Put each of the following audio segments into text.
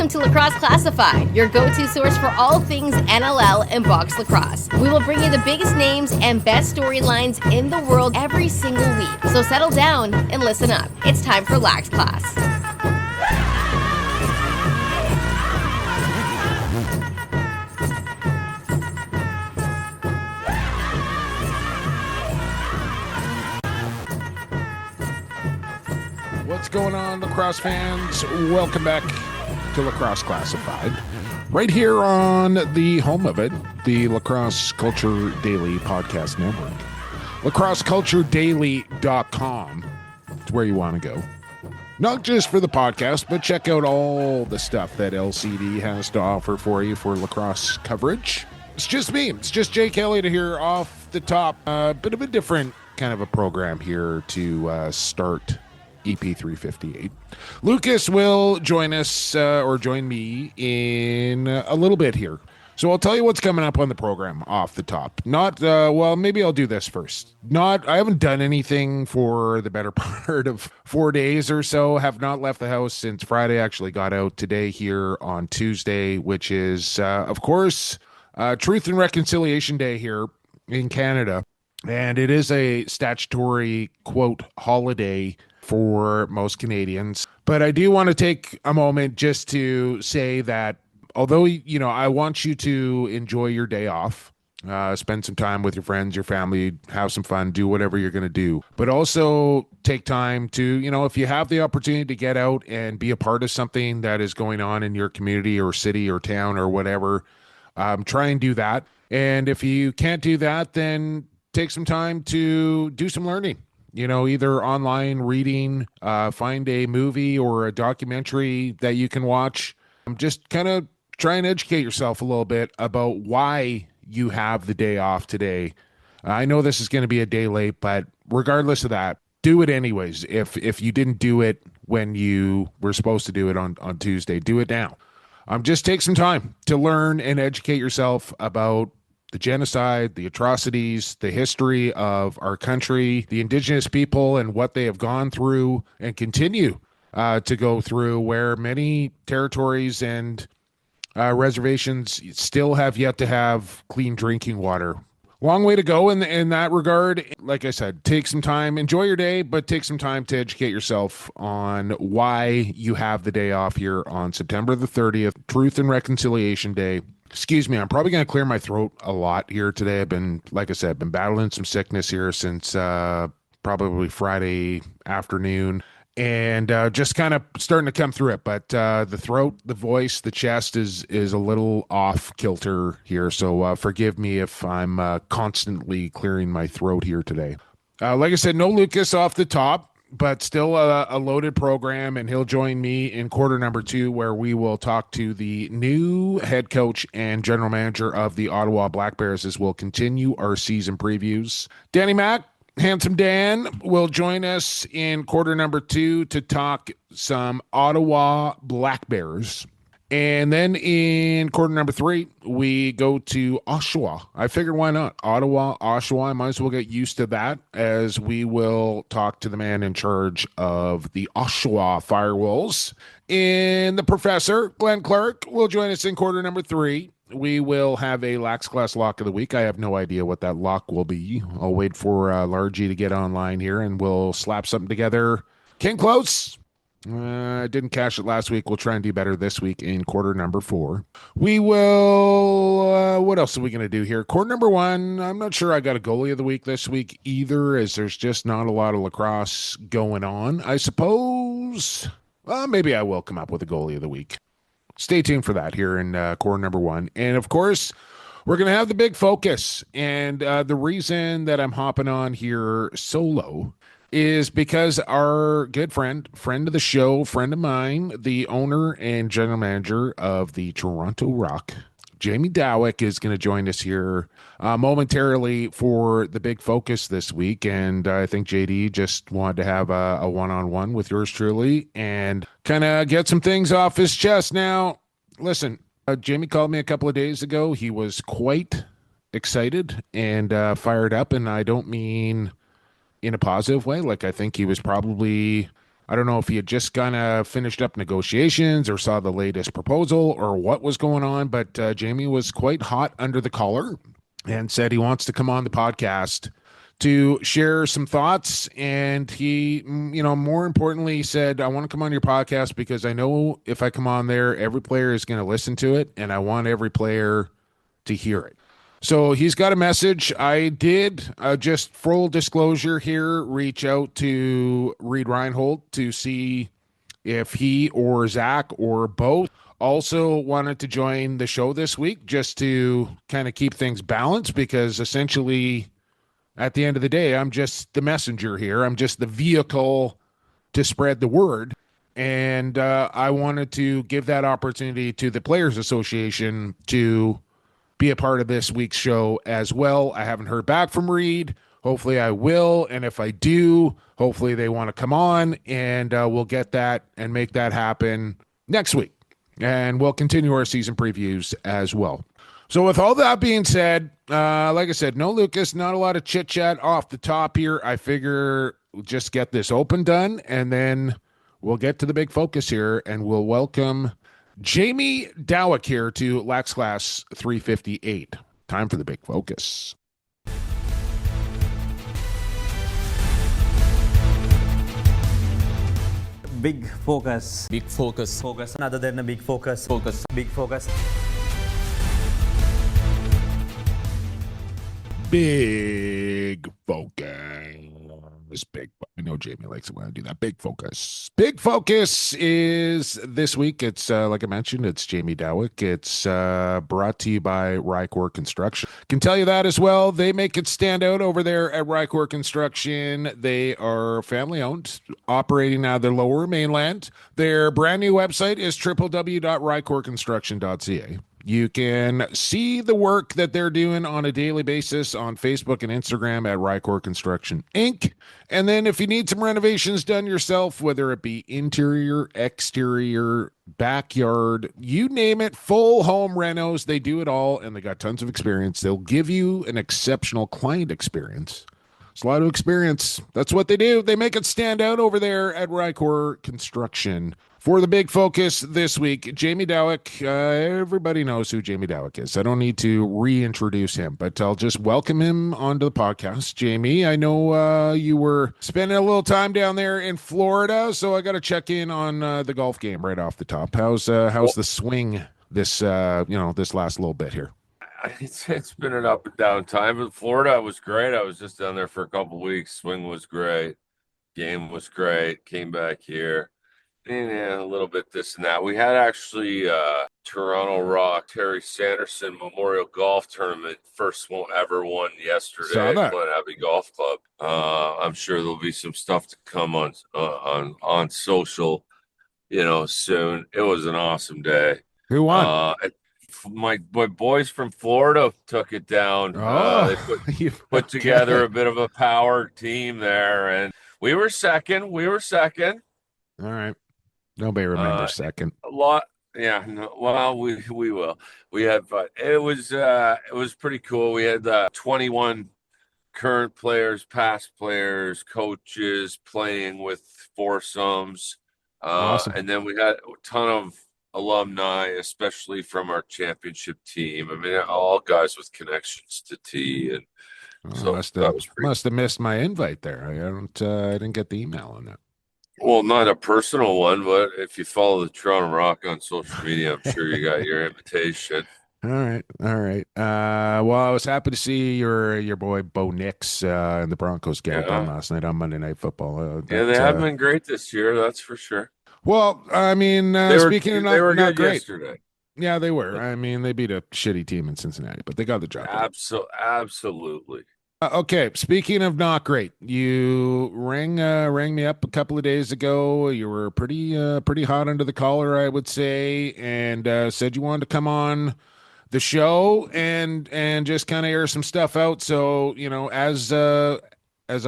Welcome to Lacrosse Classified, your go-to source for all things NLL and box lacrosse. We will bring you the biggest names and best storylines in the world every single week. So settle down and listen up. It's time for Lax Class. What's going on, lacrosse fans? Welcome back to Lacrosse Classified. Right here on the home of it, the Lacrosse Culture Daily Podcast Network. LacrosseCultureDaily.com is where you want to go. Not just for the podcast, but check out all the stuff that LCD has to offer for you for lacrosse coverage. It's just me. It's just Jake Elliott here off the top. Bit of a different kind of a program here to start EP 358. Lucas will join us or join me in a little bit here. So I'll tell you what's coming up on the program off the top. Well, maybe I'll do this first. I haven't done anything for the better part of 4 days or so. Have not left the house since Friday. Actually got out today here on Tuesday, which is, of course, Truth and Reconciliation Day here in Canada. And it is a statutory, quote, holiday for most Canadians. But I do want to take a moment just to say that although, I want you to enjoy your day off, spend some time with your friends, your family, have some fun, do whatever you're going to do, but also take time to, if you have the opportunity to get out and be a part of something that is going on in your community or city or town or whatever, try and do that. And if you can't do that, then take some time to do some learning. Either online reading, find a movie or a documentary that you can watch. Just kind of try and educate yourself a little bit about why you have the day off today. I know this is going to be a day late, but regardless of that, do it anyways. If you didn't do it when you were supposed to do it on Tuesday, do it now. Just take some time to learn and educate yourself about the genocide, the atrocities, the history of our country, the Indigenous people and what they have gone through and continue to go through, where many territories and reservations still have yet to have clean drinking water. Long way to go in that regard. Like I said, take some time, enjoy your day, but take some time to educate yourself on why you have the day off here on September the 30th, Truth and Reconciliation Day. Excuse me, I'm probably going to clear my throat a lot here today. I've been, like I said, been battling some sickness here since probably Friday afternoon, and just kind of starting to come through it. But the throat, the voice, the chest is a little off kilter here, so forgive me if I'm constantly clearing my throat here today. Like I said, no Lucas off the top, but still a loaded program, and he'll join me in quarter number 2, where we will talk to the new head coach and general manager of the Ottawa Black Bears as we'll continue our season previews. Danny Mac, Handsome Dan, will join us in quarter number 2 to talk some Ottawa Black Bears. And then in quarter number 3, we go to Oshawa. I figured, why not? Ottawa, Oshawa. I might as well get used to that, as we will talk to the man in charge of the Oshawa Firewolves. And the professor, Glenn Clark, will join us in quarter number 3. We will have a Lax Class lock of the week. I have no idea what that lock will be. I'll wait for Largy to get online here, and we'll slap something together. Came close. I didn't cash it last week. We'll try and do better this week in quarter number 4. We will, what else are we going to do here? Quarter number 1, I'm not sure I got a goalie of the week this week either, as there's just not a lot of lacrosse going on. I suppose, maybe I will come up with a goalie of the week. Stay tuned for that here in quarter number 1. And of course, we're going to have the big focus. And the reason that I'm hopping on here solo is because our good friend of the show, friend of mine, the owner and general manager of the Toronto Rock, Jamie Dawick, is going to join us here momentarily for the big focus this week. And I think JD just wanted to have a one-on-one with yours truly and kind of get some things off his chest. Now, listen, Jamie called me a couple of days ago. He was quite excited and fired up, and I don't mean in a positive way. Like, I think he was probably I don't know if he had just kind of finished up negotiations or saw the latest proposal or what was going on, but Jamie was quite hot under the collar and said he wants to come on the podcast to share some thoughts. And he, more importantly, said, I want to come on your podcast because I know if I come on there, every player is going to listen to it, and I want every player to hear it. So he's got a message. I did, just full disclosure here, reach out to Reed Reinhold to see if he or Zach or both also wanted to join the show this week, just to kind of keep things balanced, because essentially at the end of the day, I'm just the messenger here. I'm just the vehicle to spread the word. And I wanted to give that opportunity to the Players Association to be a part of this week's show as well. I haven't heard back from Reed. Hopefully I will. And if I do, hopefully they want to come on, and we'll get that and make that happen next week. And we'll continue our season previews as well. So with all that being said, like I said, no Lucas, not a lot of chit chat off the top here. I figure we'll just get this open done, and then we'll get to the big focus here, and we'll welcome Jamie Dawick here to Lax Class 358. Time for the big focus. Big focus. Big focus. Focus. Other than a big focus. Focus. Big focus. Big focus. Big. I know Jamie likes it when I do that. Big focus. Big focus is this week. It's like I mentioned, it's Jamie Dawick. It's brought to you by Rycor Construction. Can tell you that as well. They make it stand out over there at Rycor Construction. They are family owned, operating out of the Lower Mainland. Their brand new website is www.rycorconstruction.ca. You can see the work that they're doing on a daily basis on Facebook and Instagram at Rycor Construction Inc. And then if you need some renovations done yourself, whether it be interior, exterior, backyard, you name it, full home renos, they do it all, and they got tons of experience. They'll give you an exceptional client experience. It's a lot of experience. That's what they do. They make it stand out over there at Rycor Construction. For the big focus this week, Jamie Dawick. Everybody knows who Jamie Dawick is. I don't need to reintroduce him, but I'll just welcome him onto the podcast. Jamie, I know you were spending a little time down there in Florida, so I got to check in on the golf game right off the top. How's the swing this this last little bit here? It's been an up and down time, but Florida was great. I was just down there for a couple of weeks. Swing was great. Game was great. Came back here. Yeah, a little bit this and that. We had actually Toronto Rock Terry Sanderson Memorial Golf Tournament, first one ever won yesterday at Glen Abbey Golf Club. I'm sure there'll be some stuff to come on social, soon. It was an awesome day. Who won? My boys from Florida took it down. They put together a bit of a power team there, and we were second. All right. Nobody remembers second. A lot. Yeah. No, well, we will. We had, but it was pretty cool. We had 21 current players, past players, coaches playing with foursomes. Awesome. And then we had a ton of alumni, especially from our championship team. I mean, all guys with connections to T, and so that was must have missed my invite there. I didn't get the email on that. Well, not a personal one, but if you follow the Toronto Rock on social media, I'm sure you got your invitation. All right. Well, I was happy to see your boy Bo Nix and the Broncos get it done last night on Monday Night Football. They haven't been great this year, that's for sure. Well, I mean, they were not good great yesterday. Yeah, they were. I mean, they beat a shitty team in Cincinnati, but they got the job done. Absolutely. Okay, speaking of not great, you rang me up a couple of days ago. You were pretty hot under the collar, I would say, and said you wanted to come on the show and just kind of air some stuff out. So, as I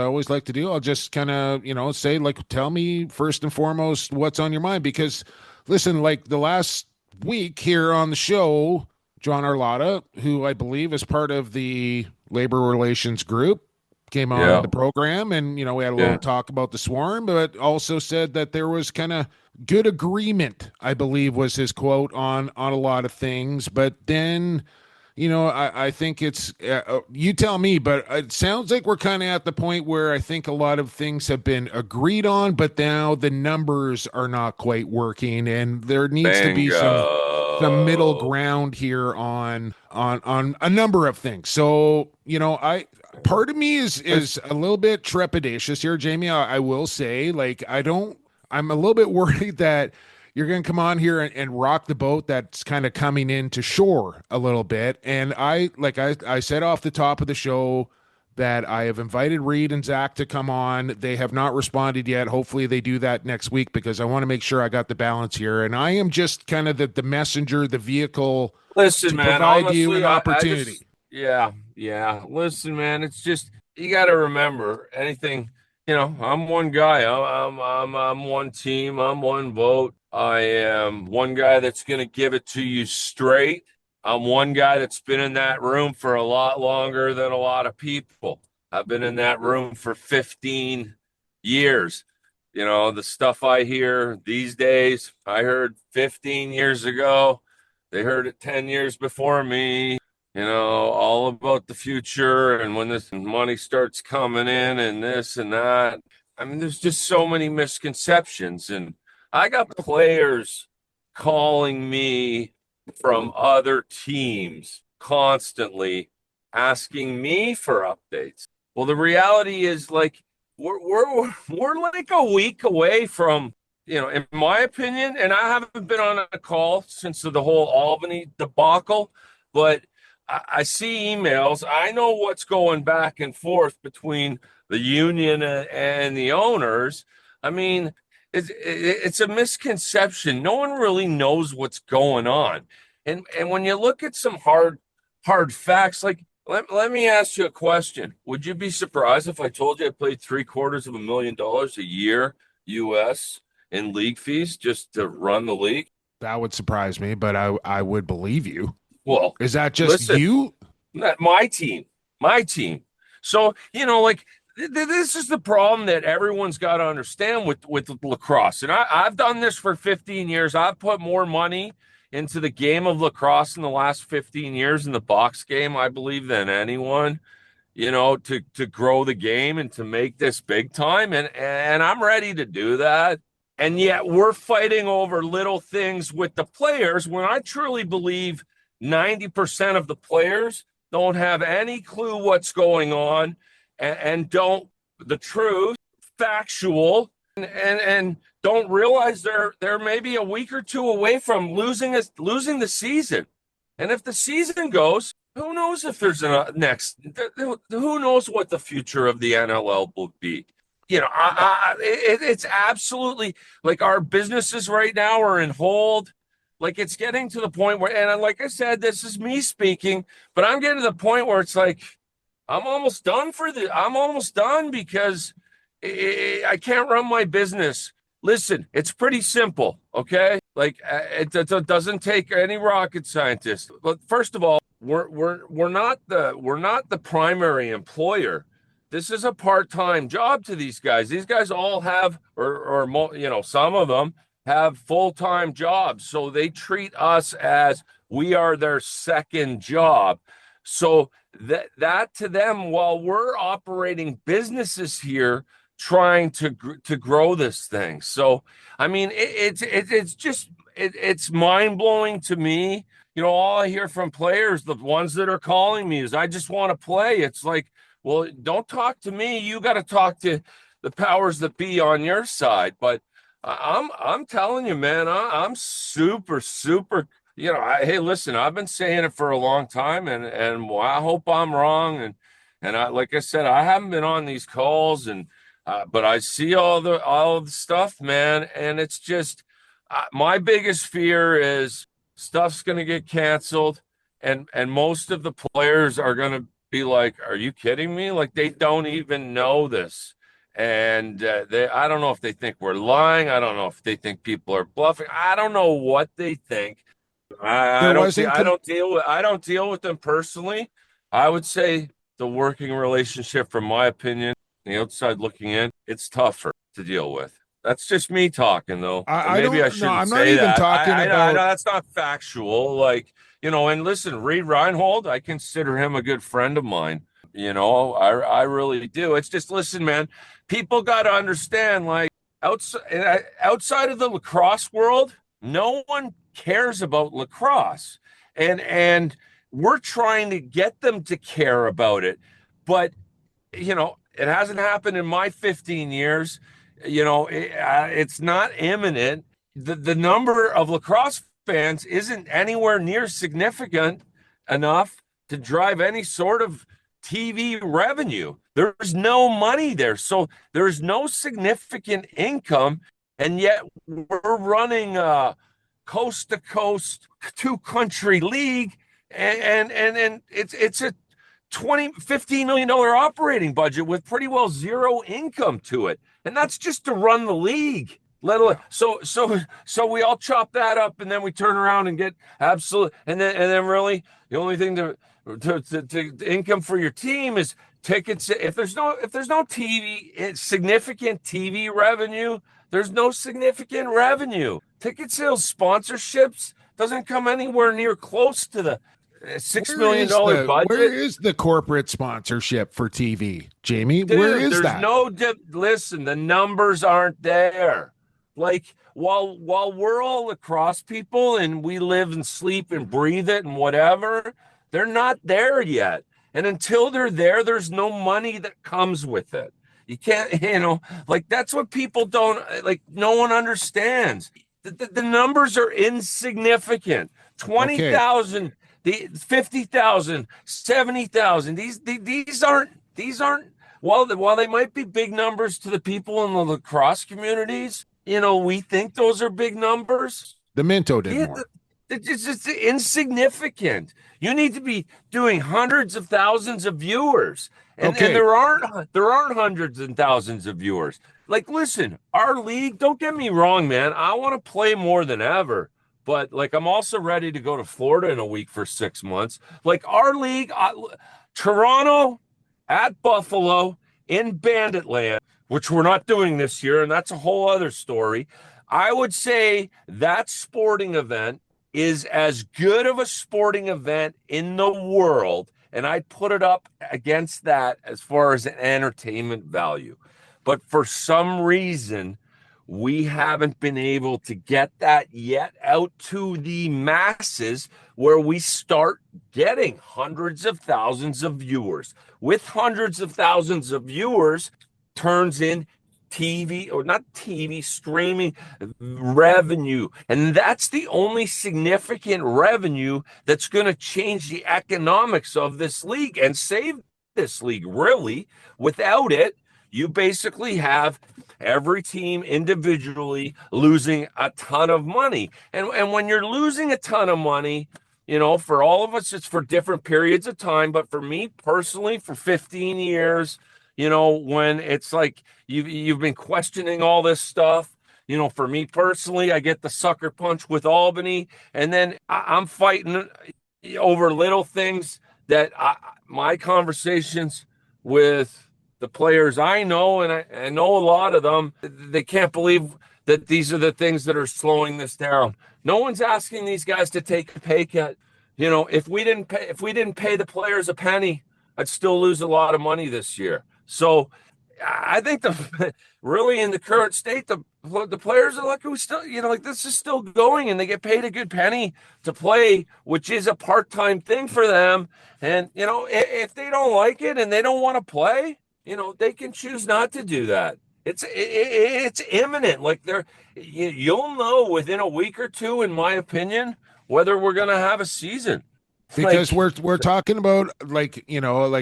always like to do, I'll just kind of, say, tell me first and foremost what's on your mind, because listen, the last week here on the show, John Arlotta, who I believe is part of the labor relations group, came on the program, and we had a little talk about the Swarm, but also said that there was kind of good agreement, I believe was his quote, on a lot of things. But then I think it's you tell me, but it sounds like we're kind of at the point where I think a lot of things have been agreed on, but now the numbers are not quite working, and there needs to be some middle ground here on a number of things. So part of me is a little bit trepidatious here, Jamie. I will say, like, I'm a little bit worried that you're going to come on here and rock the boat that's kind of coming into shore a little bit. And I said off the top of the show that I have invited Reed and Zach to come on. They have not responded yet. Hopefully they do that next week, because I want to make sure I got the balance here. And I am just kind of the messenger, the vehicle to man, provide honestly, you an opportunity. Yeah. Listen, man, it's just, you got to remember anything, I'm one guy. I'm one team. I'm one vote. I am one guy that's going to give it to you straight. I'm one guy that's been in that room for a lot longer than a lot of people. I've been in that room for 15 years. The stuff I hear these days, I heard 15 years ago. They heard it 10 years before me, all about the future and when this money starts coming in and this and that. I mean, there's just so many misconceptions. And I got players calling me from other teams constantly asking me for updates. Well, the reality is, like, we're like a week away from, in my opinion, and I haven't been on a call since the whole Albany debacle, but I see emails. I know what's going back and forth between the union and the owners. I mean, it's a misconception. No one really knows what's going on. And when you look at some hard facts, like, let me ask you a question. Would you be surprised if I told you I played $750,000 a year US in league fees just to run the league? That would surprise me, but I would believe you. Well, is that just you? My team. So, like, this is the problem that everyone's got to understand with lacrosse. And I've done this for 15 years. I've put more money into the game of lacrosse in the last 15 years in the box game, I believe, than anyone, to grow the game and to make this big time. And I'm ready to do that. And yet we're fighting over little things with the players when I truly believe 90% of the players don't have any clue what's going on and don't the truth, factual, and don't realize they're maybe a week or two away from losing the season. And if the season goes, who knows if there's a next? Who knows what the future of the NLL will be? It's absolutely, like, our businesses right now are in hold. Like, it's getting to the point where, and like I said, this is me speaking, but I'm getting to the point where it's like, I'm almost done because I can't run my business. Listen, it's pretty simple, okay? Like, it doesn't take any rocket scientist. But first of all, we're not the primary employer. This is a part-time job to these guys. These guys all have, or some of them have full-time jobs. So they treat us as we are their second job. So that to them, while we're operating businesses here, trying to grow this thing. So, I mean, it's mind-blowing to me. All I hear from players, the ones that are calling me, is I just want to play. It's like, well, don't talk to me. You got to talk to the powers that be on your side. But I'm telling you, man, I'm super, super. Hey, listen, I've been saying it for a long time, and I hope I'm wrong. And I, like I said, I haven't been on these calls, but I see all the stuff, man, and it's just my biggest fear is stuff's going to get canceled, and most of the players are going to be like, "Are you kidding me?" Like, they don't even know this. And I don't know if they think we're lying. I don't know if they think people are bluffing. I don't know what they think. I don't deal with them personally. I would say the working relationship, from my opinion, the outside looking in, it's tougher to deal with. That's just me talking, though. I Maybe I don't know. shouldn't I'm not say even that. talking I about. know that's not factual. Like, and listen, Reed Reinhold, I consider him a good friend of mine. I really do. It's just, listen, man, people got to understand, like, outside of the lacrosse world, no one cares about lacrosse. And we're trying to get them to care about it. But, it hasn't happened in my 15 years. It's not imminent. The number of lacrosse fans isn't anywhere near significant enough to drive any sort of TV revenue. There's no money there. So there's no significant income. And yet we're running a coast to coast 2-country league. And it's a $15 million operating budget with pretty well zero income to it. And that's just to run the league. Let alone, so we all chop that up, and then we turn around and get absolute, and then really the only thing to income for your team is tickets. If there's no TV, significant TV revenue, there's no significant revenue. Ticket sales, sponsorships doesn't come anywhere near close to the $6 million budget. Where is the corporate sponsorship for TV, Jamie? Dude, where is there's that? Listen, the numbers aren't there. Like, while we're all lacrosse people and we live and sleep and breathe it and whatever, they're not there yet. And until they're there, there's no money that comes with it. You can't, like, that's what people don't, like, no one understands. The numbers are insignificant. 20,000. Okay. The 50,000, 70,000. These aren't while they might be big numbers to the people in the lacrosse communities, we think those are big numbers. The Minto did more. It's just insignificant. You need to be doing hundreds of thousands of viewers. And there aren't hundreds and thousands of viewers. Like, listen, our league, don't get me wrong, man. I want to play more than ever. But, like, I'm also ready to go to Florida in a week for 6 months. Like, our league, Toronto at Buffalo in Banditland, which we're not doing this year, and that's a whole other story. I would say that sporting event is as good of a sporting event in the world, and I'd put it up against that as far as an entertainment value. But for some reason, we haven't been able to get that yet out to the masses where we start getting hundreds of thousands of viewers. With hundreds of thousands of viewers turns in TV, or not TV, streaming revenue. And that's the only significant revenue that's going to change the economics of this league and save this league, really. Without it, you basically have every team individually losing a ton of money. And when you're losing a ton of money, for all of us, it's for different periods of time. But for me personally, for 15 years, when it's like you've been questioning all this stuff, for me personally, I get the sucker punch with Albany, and then I'm fighting over little things that my conversations with the players I know, and I know a lot of them, they can't believe that these are the things that are slowing this down. No one's asking these guys to take a pay cut. If we didn't pay the players a penny, I'd still lose a lot of money this year. So I think really in the current state, the players are lucky we still, this is still going, and they get paid a good penny to play, which is a part-time thing for them. And, if they don't like it and they don't want to play, they can choose not to do that. It's imminent. Like, you'll know within a week or two, in my opinion, whether we're going to have a season. Because we're talking about, like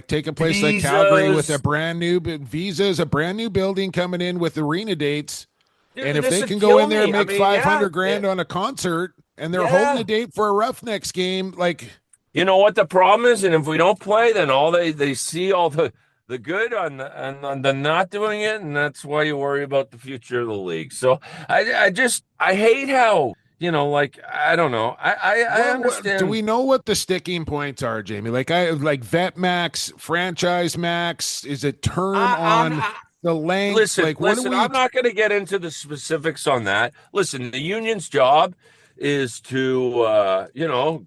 take a place like Calgary with a brand new visas, a brand new building coming in with arena dates. Dude, and if they can go in there and make $500,000 on a concert, and they're holding the date for a Roughnecks game, like, you know what the problem is? And if we don't play, then all they see all the good on the not doing it, and that's why you worry about the future of the league. So I hate how like, I don't know. I understand. Do we know what the sticking points are, Jamie? Like vet max, franchise max. Is it term on the length? Listen, Like, what do we? I'm not going to get into the specifics on that. Listen, the union's job is to,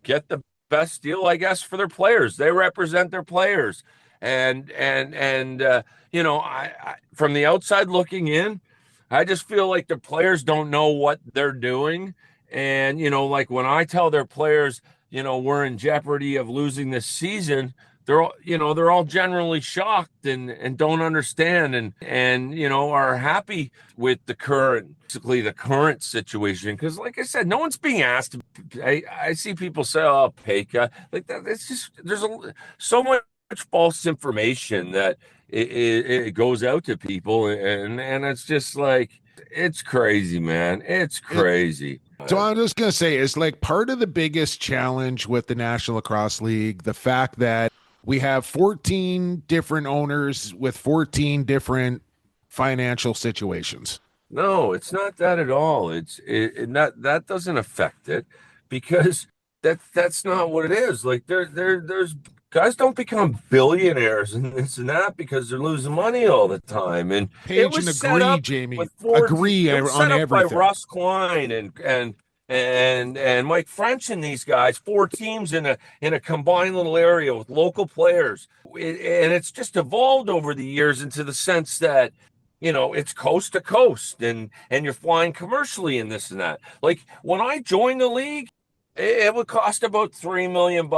get the best deal, I guess, for their players. They represent their players, I from the outside looking in, I just feel like the players don't know what they're doing, and like when I tell their players, we're in jeopardy of losing this season, they're all generally shocked and don't understand and are happy with the current situation, because like I said, no one's being asked. I see people say, oh, pay cut, like that. It's just, so much false information that it goes out to people, and it's just like, it's crazy, man. It's crazy. So I'm just going to say, it's like part of the biggest challenge with the National Lacrosse League, the fact that we have 14 different owners with 14 different financial situations. No, it's not that at all. That doesn't affect it, because that's not what it is. Like, there's guys don't become billionaires and this and that because they're losing money all the time. And Page it was and set agree, up Jamie. with Agree it was on set up by everything. Russ Klein and Mike French and these guys, 4 teams in a combined little area with local players. And it's just evolved over the years into the sense that, it's coast to coast and you're flying commercially in this and that. Like, when I joined the league, it would cost about $3 million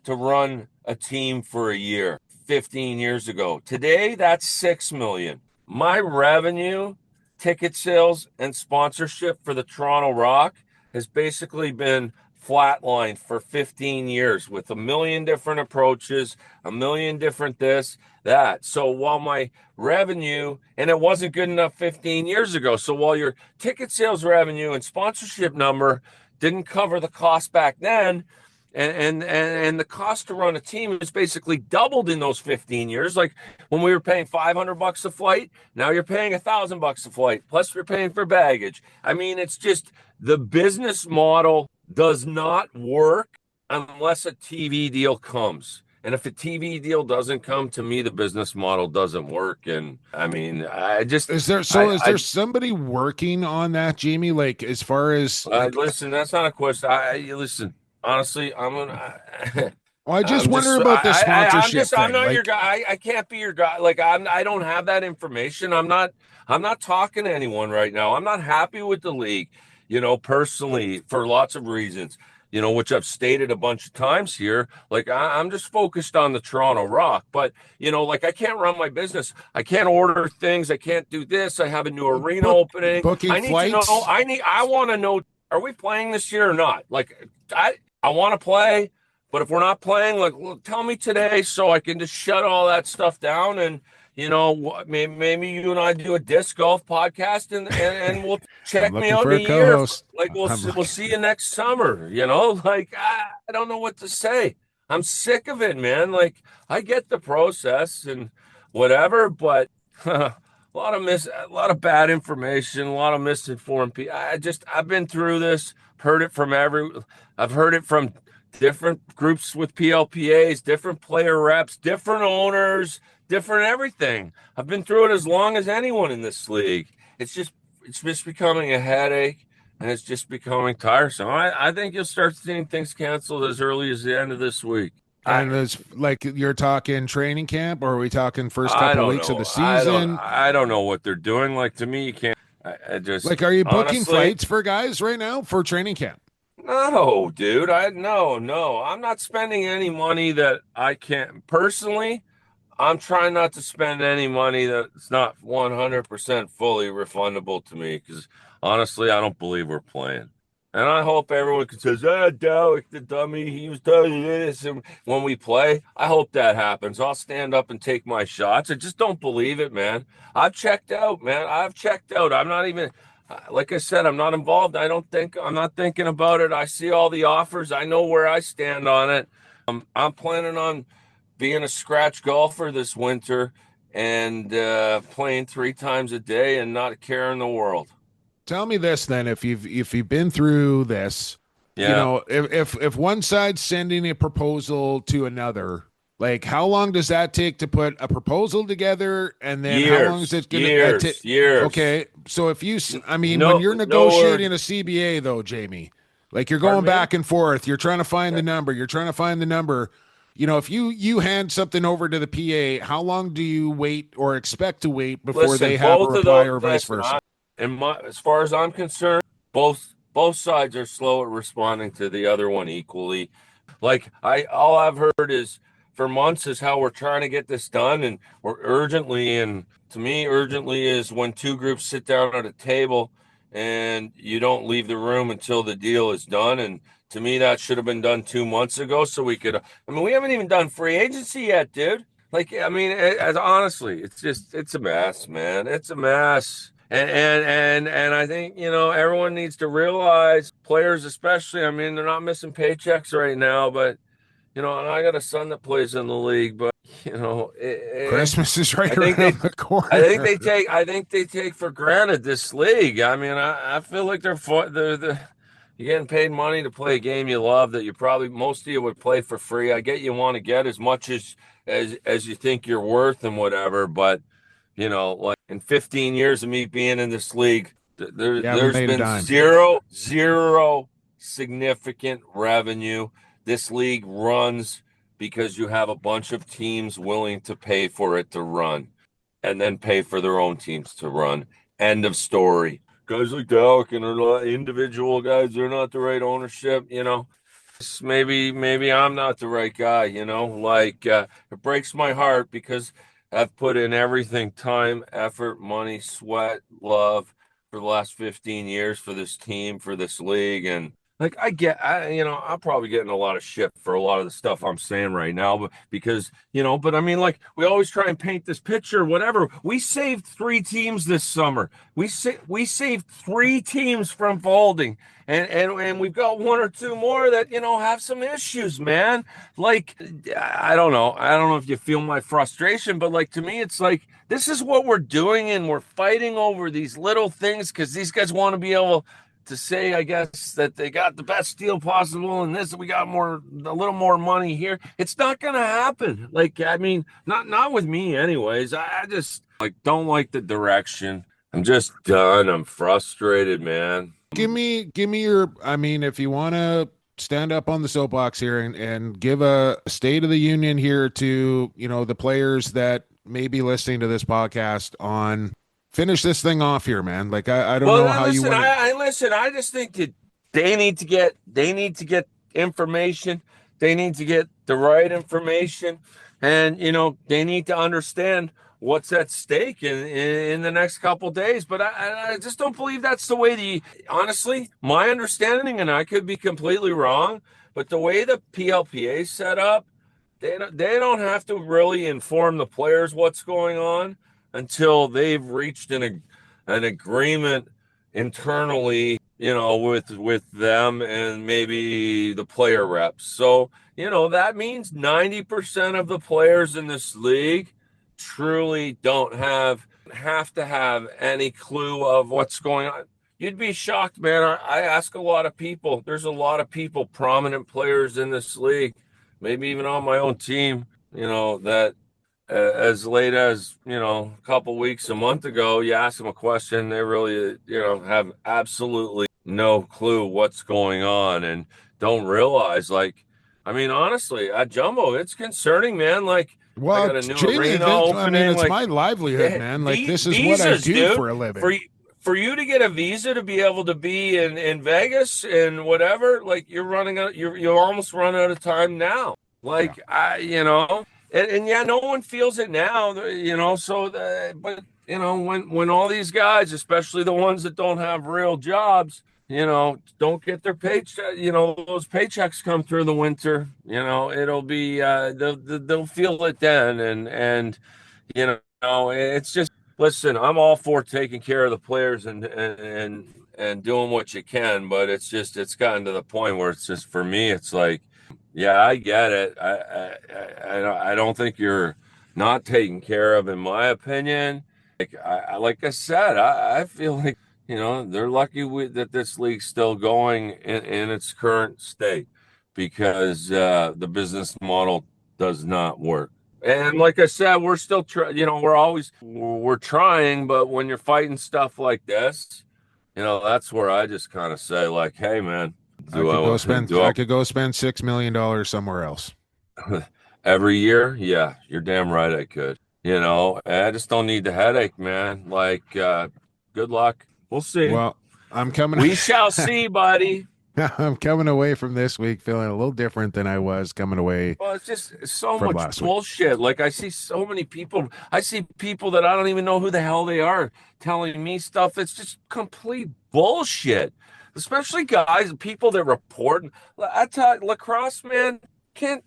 to run a team for a year 15 years ago. Today, that's $6 million. My revenue, ticket sales, and sponsorship for the Toronto Rock has basically been flatlined for 15 years with a million different approaches, a million different this, that. So while my revenue, and it wasn't good enough 15 years ago, so while your ticket sales revenue and sponsorship number didn't cover the cost back then, and the cost to run a team has basically doubled in those 15 years. Like, when we were paying $500 a flight, now you're paying $1,000 a flight, plus you're paying for baggage. I mean, it's just, the business model does not work unless a TV deal comes. And if a TV deal doesn't come, to me, the business model doesn't work. And I mean, is there somebody working on that, Jamie? Like, as far as listen, that's not a question. Listen, honestly, I'm gonna. Well, I just wonder about the sponsorship thing. I'm not your guy. I can't be your guy. Like, I don't have that information. I'm not talking to anyone right now. I'm not happy with the league, personally, for lots of reasons, which I've stated a bunch of times here. Like, I'm just focused on the Toronto Rock. But, like, I can't run my business. I can't order things. I can't do this. I have a new arena opening. Booking flights. To know. I want to know, are we playing this year or not? Like, I want to play. But if we're not playing, like, tell me today so I can just shut all that stuff down. And, maybe you and I do a disc golf podcast and we'll check me out in a year. Like, we'll see you next summer, Like, I don't know what to say. I'm sick of it, man. Like, I get the process and whatever, but a lot of bad information, a lot of misinformed people. I've been through this, I've heard it from different groups with PLPAs, different player reps, different owners, different everything. I've been through it as long as anyone in this league. It's just becoming a headache, and it's just becoming tiresome. I think you'll start seeing things canceled as early as the end of this week. And it's like, you're talking training camp, or are we talking first couple of weeks of the season? I don't know what they're doing. Like, to me, you can't. I just, like, are you booking flights for guys right now for training camp? No, dude. No. I'm not spending any money that I can't. Personally, I'm trying not to spend any money that's not 100% fully refundable to me, because honestly, I don't believe we're playing. And I hope everyone can say, Dawick, the dummy, he was telling you this. And when we play, I hope that happens. I'll stand up and take my shots. I just don't believe it, man. I've checked out, man. I'm not even, like I said, I'm not involved. I'm not thinking about it. I see all the offers. I know where I stand on it. I'm planning on being a scratch golfer this winter and playing 3 times a day and not a care in the world. tell me this then, if you've been through this, you Yeah. know, if one side's sending a proposal to another, like how long does that take to put a proposal together, and then how long is it gonna take? Years. Okay, so if you, I mean, No, when you're no word. negotiating a CBA though, Jamie, like you're Pardon going me? back and forth, you're trying to find the number, You know, if you hand something over to the PA, how long do you wait or expect to wait before Listen, they have a both of reply those. or vice Listen, versa? as far as I'm concerned, both sides are slow at responding to the other one equally. Like all I've heard is for months is how we're trying to get this done, and we're urgently. And to me, urgently is when two groups sit down at a table and you don't leave the room until the deal is done. And to me, that should have been done 2 months ago, so we could. I mean, we haven't even done free agency yet, dude. Like, I mean, honestly, it's a mess, man. It's a mess. And I think, you know, everyone needs to realize, players especially, I mean, they're not missing paychecks right now, but, you know, and I got a son that plays in the league, but, you know, Christmas is right I think around the corner. I think they take for granted this league. I mean, I feel like you're getting paid money to play a game you love that most of you would play for free. I get you want to get as much as you think you're worth and whatever, but you know, like in 15 years of me being in this league, there's made a been dime. zero significant revenue. This league runs because you have a bunch of teams willing to pay for it to run and then pay for their own teams to run. End of story. Guys like Dawick and are individual guys, they're not the right ownership, you know. Maybe I'm not the right guy, you know. Like it breaks my heart because I've put in everything, time, effort, money, sweat, love for the last 15 years for this team, for this league. And like I'm probably getting a lot of shit for a lot of the stuff I'm saying right now, but because, you know, but I mean, like we always try and paint this picture, whatever. We saved 3 teams this summer. We saved 3 teams from folding. And we've got 1 or 2 more that, you know, have some issues, man. Like, I don't know. I don't know if you feel my frustration, but like to me, it's like this is what we're doing, and we're fighting over these little things because these guys want to be able to say, I guess, that they got the best deal possible, and we got a little more money here. It's not gonna happen. Like, I mean, not with me, anyways. I just like don't like the direction. I'm just done. I'm frustrated, man. Give me your, I mean, if you want to stand up on the soapbox here and give a state of the union here to, you know, the players that may be listening to this podcast on, finish this thing off here, man. Like I don't know how listen, you want to. I just think that they need to get information. They need to get the right information, and you know they need to understand what's at stake in the next couple days. But I just don't believe that's the way honestly, my understanding, and I could be completely wrong, but the way the PLPA is set up, they don't have to really inform the players what's going on until they've reached an agreement internally, you know, with them and maybe the player reps. So, you know, that means 90% of the players in this league truly don't have to have any clue of what's going on. You'd be shocked, man. I ask a lot of people. There's a lot of people, prominent players in this league, maybe even on my own team, you know, that as late as, you know, a couple weeks, a month ago, you ask them a question, they really, you know, have absolutely no clue what's going on and don't realize, like, I mean, honestly, at Jumbo, it's concerning, man. Like, well, I got a new Jamie, arena I opening. mean, it's like, my livelihood, man. Like this is what I visas, do dude, for a living. For you to get a visa to be able to be in Vegas and whatever, like you almost run out of time now. Like, yeah. You know, and yeah, no one feels it now, you know. So, but you know, when all these guys, especially the ones that don't have real jobs, you know, don't get their paycheck, you know, those paychecks come through the winter, you know, it'll be they'll feel it then, and you know, it's just listen. I'm all for taking care of the players and doing what you can, but it's gotten to the point where it's just for me, it's like. Yeah, I get it. I don't think you're not taken care of, in my opinion. Like I said, I feel like, they're lucky that this league's still going in its current state because the business model does not work. And like I said, we're still we're trying, but when you're fighting stuff like this, that's where I just kind of say like, hey man, I could go spend $6 million somewhere else. every year? Yeah, you're damn right I could. I just don't need the headache, man. Like, good luck. We'll see. Well, We shall see, buddy. I'm coming away from this week feeling a little different than I was coming away. Well, it's just so from much last week. bullshit. Like, I see so many people. I see people that I don't even know who the hell they are telling me stuff that's just complete bullshit. Especially guys, people that report. I tell you, lacrosse, man, can't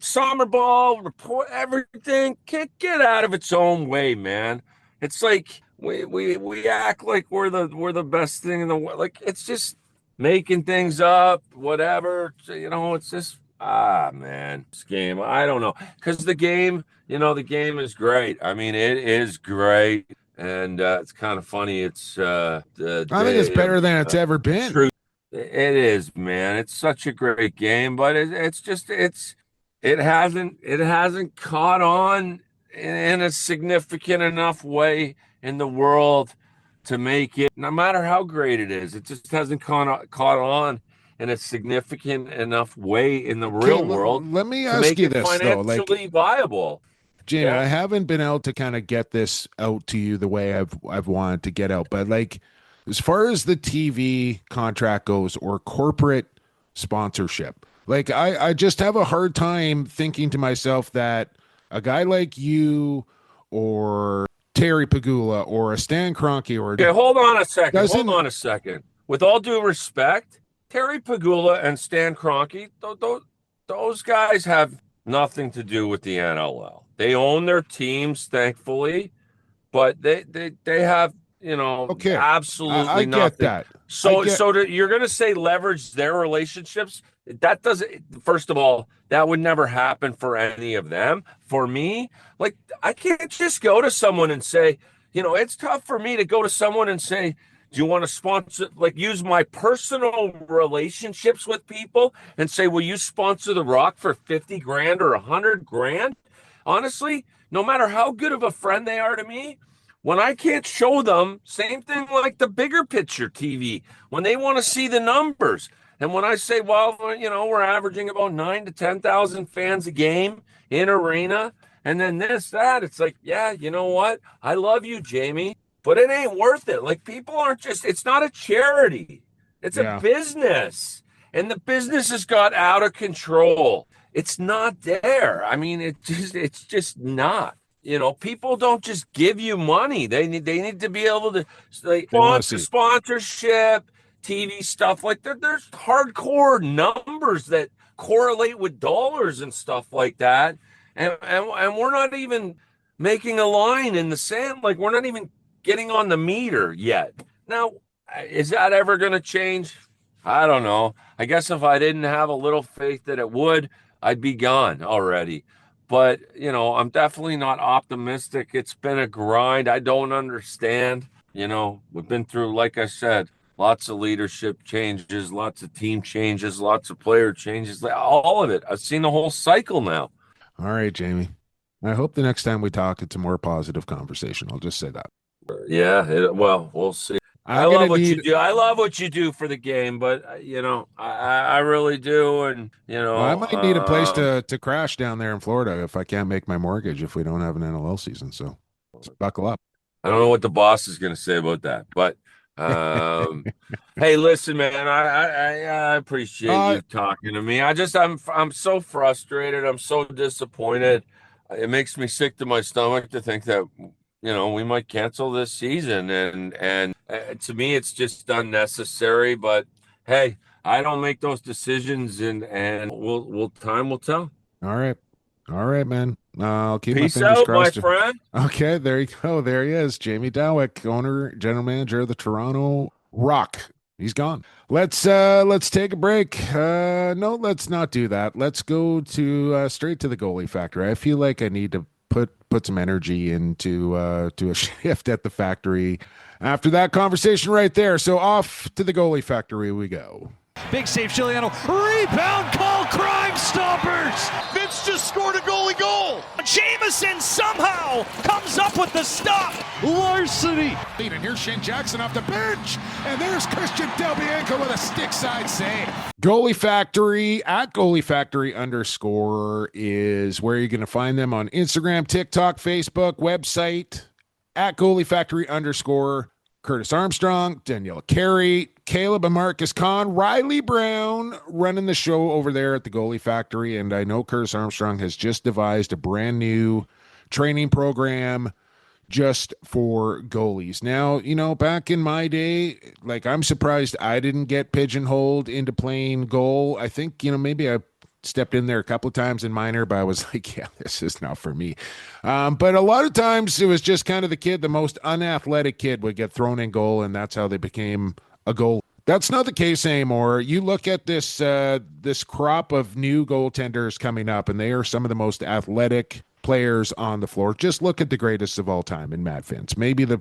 summer ball report everything. Can't get out of its own way, man. It's like we act like we're the best thing in the world. Like, it's just making things up, whatever. It's just man, this game. I don't know, because the game is great. I mean, it is great, and it's kind of funny. It's I think it's better than it's ever been. True. It is, man. It's such a great game, but it hasn't caught on in a significant enough way in the world to make it, no matter how great it is, it just hasn't caught on in a significant enough way in the real world. Let me to ask make you it this, financially viable. Jamie, Yeah. I haven't been able to kind of get this out to you the way I've wanted to get out, but like, as far as the TV contract goes or corporate sponsorship, like I just have a hard time thinking to myself that a guy like you or Terry Pagula or a Stan Kroenke or Okay, hold on a second. With all due respect, Terry Pagula and Stan Kroenke, those guys have nothing to do with the NLL. They own their teams, thankfully, but they have absolutely I nothing. get that. You're going to say leverage their relationships? That doesn't. First of all, that would never happen for any of them. For me, like, I can't just go to someone and say, it's tough for me to go to someone and say, do you want to sponsor, like, use my personal relationships with people and say, will you sponsor The Rock for 50 grand or 100 grand? Honestly, no matter how good of a friend they are to me, when I can't show them, same thing like the bigger picture TV, when they want to see the numbers. And when I say, well, we're averaging about 9,000 to 10,000 fans a game in arena, and then that, it's like, yeah, you know what? I love you, Jamie, but it ain't worth it. Like, people aren't it's not a charity. It's a business. And the business has got out of control. It's not there. I mean, it's just not. People don't just give you money. They need to be able to, like, sponsorship, TV stuff. Like, there's hardcore numbers that correlate with dollars and stuff like that. And we're not even making a line in the sand. Like, we're not even getting on the meter yet. Now, is that ever going to change? I don't know. I guess if I didn't have a little faith that it would, I'd be gone already. But, I'm definitely not optimistic. It's been a grind. I don't understand. We've been through, like I said, lots of leadership changes, lots of team changes, lots of player changes, all of it. I've seen the whole cycle now. All right, Jamie. I hope the next time we talk, it's a more positive conversation. I'll just say that. Yeah, well, we'll see. I love what you do. I love what you do for the game, but I really do, and I might need a place to crash down there in Florida if I can't make my mortgage if we don't have an NLL season. So buckle up. I don't know what the boss is going to say about that, but hey, listen, man, I appreciate you talking to me. I'm so frustrated. I'm so disappointed. It makes me sick to my stomach to think that we might cancel this season, and to me, it's just unnecessary. But hey, I don't make those decisions, and time will tell. All right, man. I'll keep Peace my fingers out, crossed. my friend. Okay, there you go. There he is, Jamie Dawick, owner, general manager of the Toronto Rock. He's gone. Let's take a break. No, let's not do that. Let's go to straight to the Goalie Factory. I feel like I need to put some energy into to a shift at the factory after that conversation right there. So off to the Goalie Factory we go. Big save, Chiliano. Rebound call, Crime Stoppers. Vince just scored a goalie goal. Jameson somehow comes up with the stop. Larceny. And here's Shane Jackson off the bench. And there's Christian Del Bianco with a stick side save. Goalie Factory at Goalie Factory _ is where you're going to find them on Instagram, TikTok, Facebook, website at Goalie Factory _ Curtis Armstrong, Danielle Carey, Caleb and Marcus Kahn, Riley Brown running the show over there at the Goalie Factory. And I know Curtis Armstrong has just devised a brand new training program just for goalies. Now, you know, back in my day, like, I'm surprised I didn't get pigeonholed into playing goal. I think, you know, maybe I stepped in there a couple of times in minor, but I was like, yeah, this is not for me. But a lot of times it was just kind of the most unathletic kid would get thrown in goal, and that's how they became a goal. That's not the case anymore. You look at this this crop of new goaltenders coming up, and they are some of the most athletic players on the floor. Just look at the greatest of all time in Matt Vince, maybe the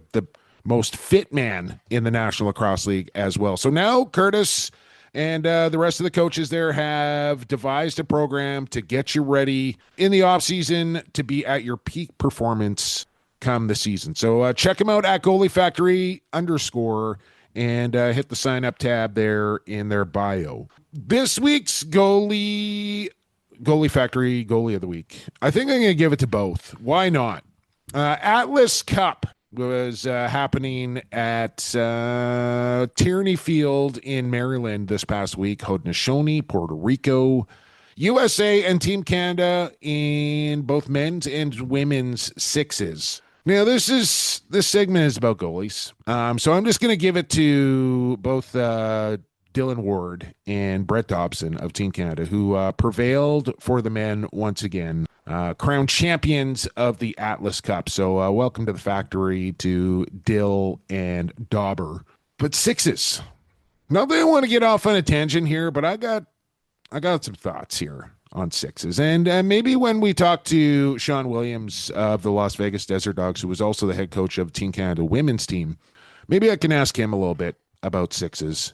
most fit man in the National Lacrosse League as well. So now Curtis and the rest of the coaches there have devised a program to get you ready in the offseason to be at your peak performance come the season. So check them out at Goalie Factory _ and hit the sign up tab there in their bio. This week's Goalie Factory Goalie of the Week, I think I'm going to give it to both. Why not? Atlas Cup was happening at Tierney Field in Maryland this past week. Haudenosaunee, Puerto Rico, USA, and Team Canada in both men's and women's sixes. Now, this segment is about goalies. So I'm just going to give it to both Dylan Ward and Brett Dobson of Team Canada, who prevailed for the men once again, crowned champions of the Atlas Cup. So welcome to the factory to Dill and Dauber. But sixes. Not that I want to get off on a tangent here, but I got some thoughts here on sixes. And maybe when we talk to Sean Williams of the Las Vegas Desert Dogs, who was also the head coach of Team Canada women's team, maybe I can ask him a little bit about sixes.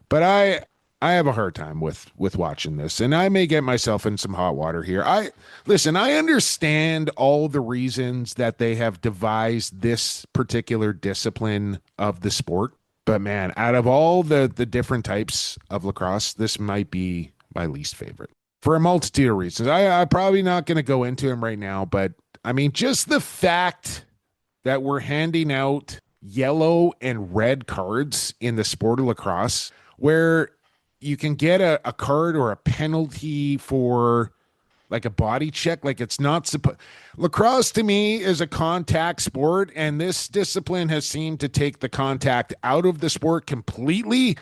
But I have a hard time with watching this, and I may get myself in some hot water here. I understand all the reasons that they have devised this particular discipline of the sport, but man, out of all the different types of lacrosse, this might be my least favorite for a multitude of reasons. I'm probably not going to go into them right now, but I mean, just the fact that we're handing out yellow and red cards in the sport of lacrosse, where you can get a card or a penalty for like a body check. Like, it's not supposed. Lacrosse to me is a contact sport, and this discipline has seemed to take the contact out of the sport completely.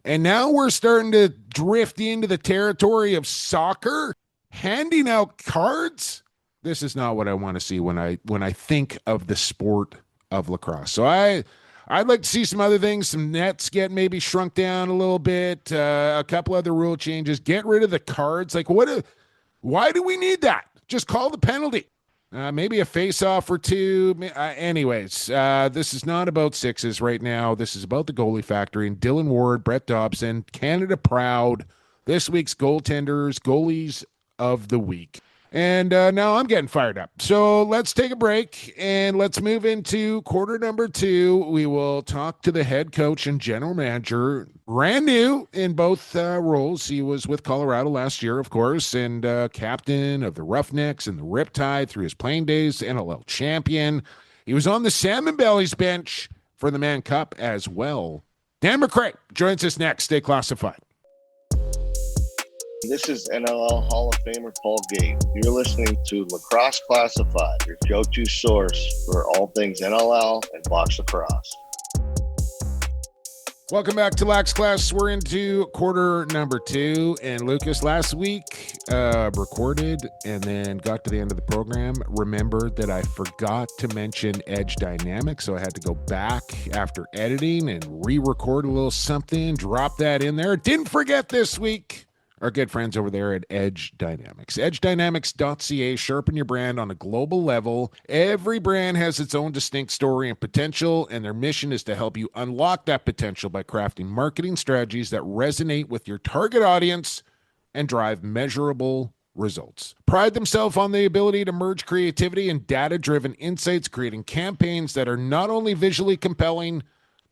And now we're starting to drift into the territory of soccer, handing out cards. This is not what I want to see when I think of the sport of lacrosse. So I'd like to see some other things, some nets get maybe shrunk down a little bit, a couple other rule changes, get rid of the cards. Like, why do we need that? Just call the penalty. Maybe a face-off or two. Anyways, this is not about sixes right now. This is about the Goalie Factory and Dylan Ward, Brett Dobson, Canada proud. This week's goalies of the week. And now I'm getting fired up. So let's take a break and let's move into quarter number 2. We will talk to the head coach and general manager, brand new in both roles. He was with Colorado last year, of course, and captain of the Roughnecks and the Riptide through his playing days, NLL champion. He was on the Salmon Bellies bench for the Mann Cup as well. Dan MacRae joins us next. Stay classified. This is NLL Hall of Famer Paul Gate. You're listening to Lacrosse Classified, your go-to source for all things NLL and box lacrosse. Welcome back to Lax Class. We're into quarter number 2, and Lucas last week recorded and then got to the end of the program, remembered that I forgot to mention Edge Dynamics, so I had to go back after editing and re-record a little something, drop that in there. Didn't forget this week. our good friends over there at Edge Dynamics. EdgeDynamics.ca, sharpen your brand on a global level. Every brand has its own distinct story and potential, and their mission is to help you unlock that potential by crafting marketing strategies that resonate with your target audience and drive measurable results. Pride themselves on the ability to merge creativity and data-driven insights, creating campaigns that are not only visually compelling,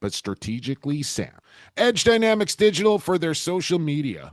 but strategically sound. Edge Dynamics Digital for their social media.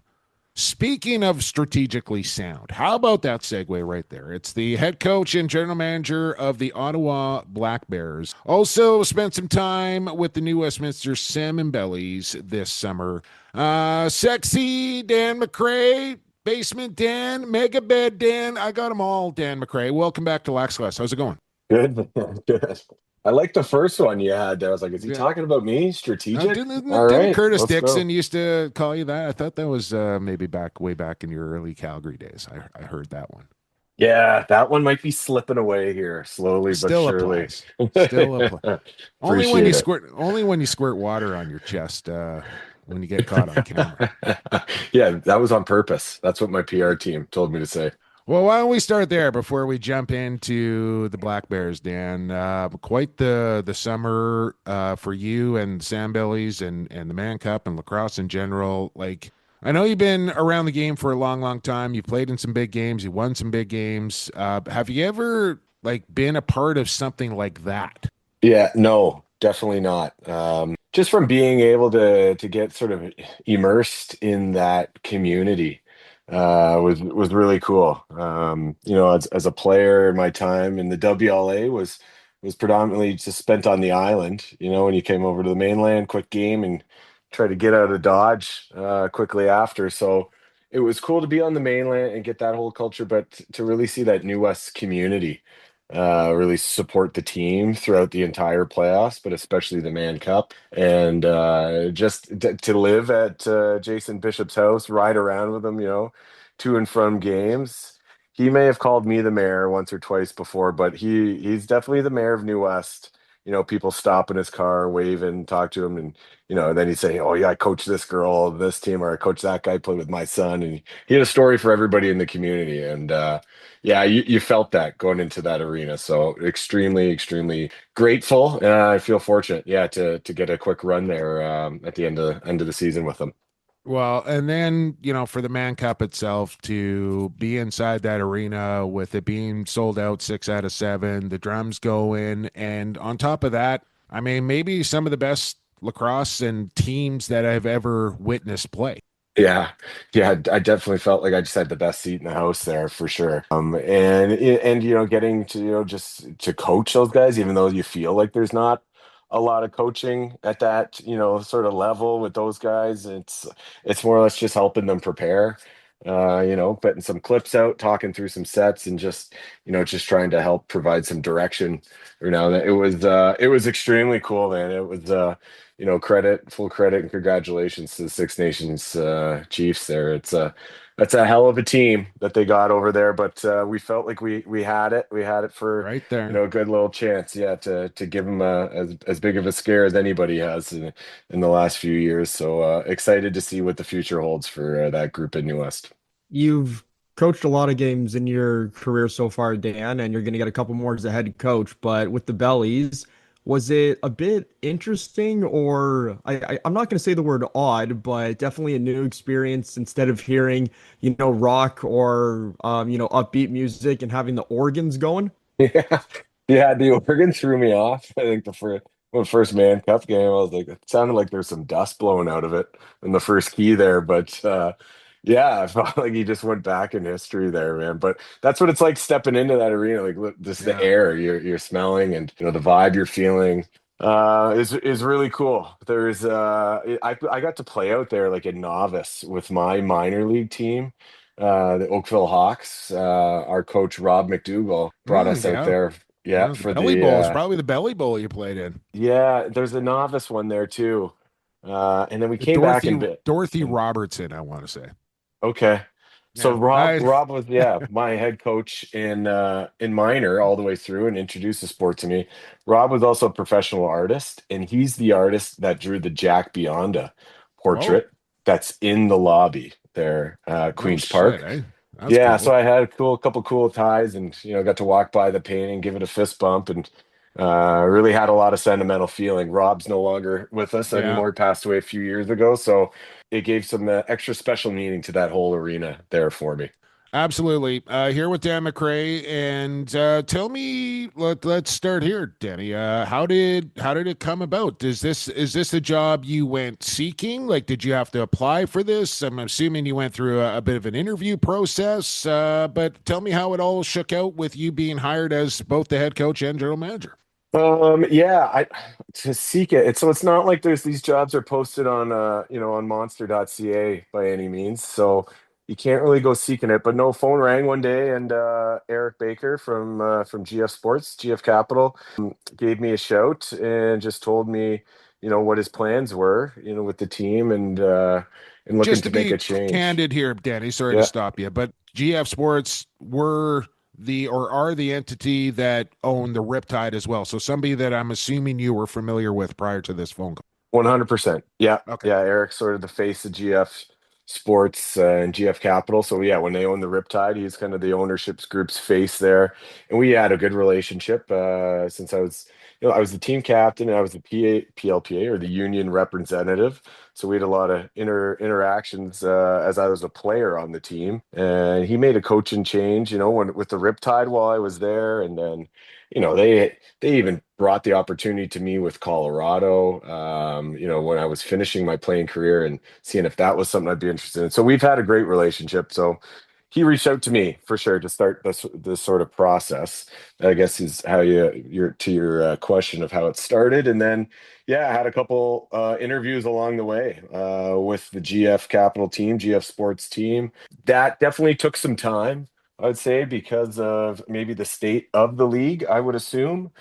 Speaking of strategically sound, how about that segue right there? It's the head coach and general manager of the Ottawa Black Bears. Also spent some time with the new Westminster Salmon Bellies this summer. Sexy Dan MacRae, Basement Dan, Mega Bed Dan. I got them all, Dan MacRae. Welcome back to Lax Class. How's it going? Good, man. Good. I like the first one you had there. I was like, is he Yeah. talking about me? Strategic? Didn't All right, Curtis let's go. Dixon used to call you that? I thought that was maybe way back in your early Calgary days. I heard that one. Yeah, that one might be slipping away here slowly but Still surely. applies. Still applies. Only when you squirt water on your chest when you get caught on camera. Yeah, that was on purpose. That's what my PR team told me to say. Well, why don't we start there before we jump into the Black Bears, Dan? Quite the summer for you and Sandbellies and the Man Cup and lacrosse in general. Like, I know you've been around the game for a long, long time. You've played in some big games. You won some big games. Have you ever been a part of something like that? Yeah, no, definitely not. Just from being able to get sort of immersed in that community was really cool. As a player, my time in the WLA was predominantly just spent on the island. When you came over to the mainland, quick game and try to get out of Dodge quickly after. So it was cool to be on the mainland and get that whole culture, but to really see that New West community really support the team throughout the entire playoffs, but especially the Man Cup. And just to live at Jason Bishop's house, ride around with him, to and from games. He may have called me the mayor once or twice before, but he's definitely the mayor of New West. People stop in his car, wave and talk to him. And, then he'd say, oh, yeah, I coach this girl on this team, or I coach that guy, play with my son. And he had a story for everybody in the community. And yeah, you felt that going into that arena. So extremely, extremely grateful. And I feel fortunate, to get a quick run there at the end of the season with them. Well, and then, for the Man Cup itself, to be inside that arena with it being sold out 6 out of 7, the drums go in. And on top of that, I mean, maybe some of the best lacrosse and teams that I've ever witnessed play. Yeah, I definitely felt like I just had the best seat in the house there for sure. And getting to just to coach those guys, even though you feel like there's not a lot of coaching at that sort of level with those guys. It's more or less just helping them prepare. Putting some clips out, talking through some sets, and just trying to help provide some direction. It was extremely cool, man. It was full credit and congratulations to the Six Nations Chiefs there. That's a hell of a team that they got over there, but we felt like we had it. We had it for Right there. a good little chance, to give them as big of a scare as anybody has in the last few years. So excited to see what the future holds for that group in New West. You've coached a lot of games in your career so far, Dan, and you're going to get a couple more as a head coach. But with the Bellies, was it a bit interesting, or I'm not going to say the word odd, but definitely a new experience instead of hearing, rock or, upbeat music and having the organs going? Yeah, the organ threw me off. I think the first Man Cup game, I was like, it sounded like there's some dust blowing out of it in the first key there. But yeah, I felt like he just went back in history there, man. But that's what it's like stepping into that arena, like just the air you're smelling and the vibe you're feeling is really cool. There's I got to play out there like a novice with my minor league team, the Oakville Hawks. Our coach Rob McDougall brought us out there. Yeah, The for Belly Bowl. It's probably the Belly Bowl you played in. Yeah, there's a novice one there too. And then we came back and Dorothy Robertson, I want to say. Okay. So Yeah. Rob was my head coach in minor all the way through and introduced the sport to me. Rob was also a professional artist, and he's the artist that drew the Jack Bionda portrait that's in the lobby there, Oh Queens shit, Park. eh? That's Yeah, cool. so I had a couple cool ties, and got to walk by the painting, give it a fist bump, and really had a lot of sentimental feeling. Rob's no longer with us Yeah. anymore; passed away a few years ago, so it gave some extra special meaning to that whole arena there for me. Absolutely. Here with Dan MacRae, and tell me, let's start here, Danny. How did it come about? Is this a job you went seeking? Like, did you have to apply for this? I'm assuming you went through a bit of an interview process. But tell me how it all shook out with you being hired as both the head coach and general manager. Yeah, I to seek it. It's not like there's these jobs are posted on on monster.ca by any means. So you can't really go seeking it. But no, phone rang one day, and Eric Baker from GF Sports, GF Capital, gave me a shout and just told me, what his plans were, with the team, and looking Just to to make be a change. candid here, Danny, sorry to Yeah. stop you, but GF Sports were the or are the entity that own the Riptide as well. So somebody that I'm assuming you were familiar with prior to this phone call. 100%. Yeah. Okay. Yeah. Eric's sort of the face of GF Sports and GF Capital. So, yeah, when they own the Riptide, he's kind of the ownership group's face there. And we had a good relationship since I was the team captain and I was the PLPA or the union representative. So we had a lot of interactions as I was a player on the team. And he made a coaching change, with the Riptide while I was there. And then, they even brought the opportunity to me with Colorado, when I was finishing my playing career and seeing if that was something I'd be interested in. So we've had a great relationship. So he reached out to me for sure to start this sort of process. I guess is how your question of how it started, and then yeah, I had a couple interviews along the way with the GF Capital team, GF Sports team. That definitely took some time, I would say, because of maybe the state of the league, I would assume,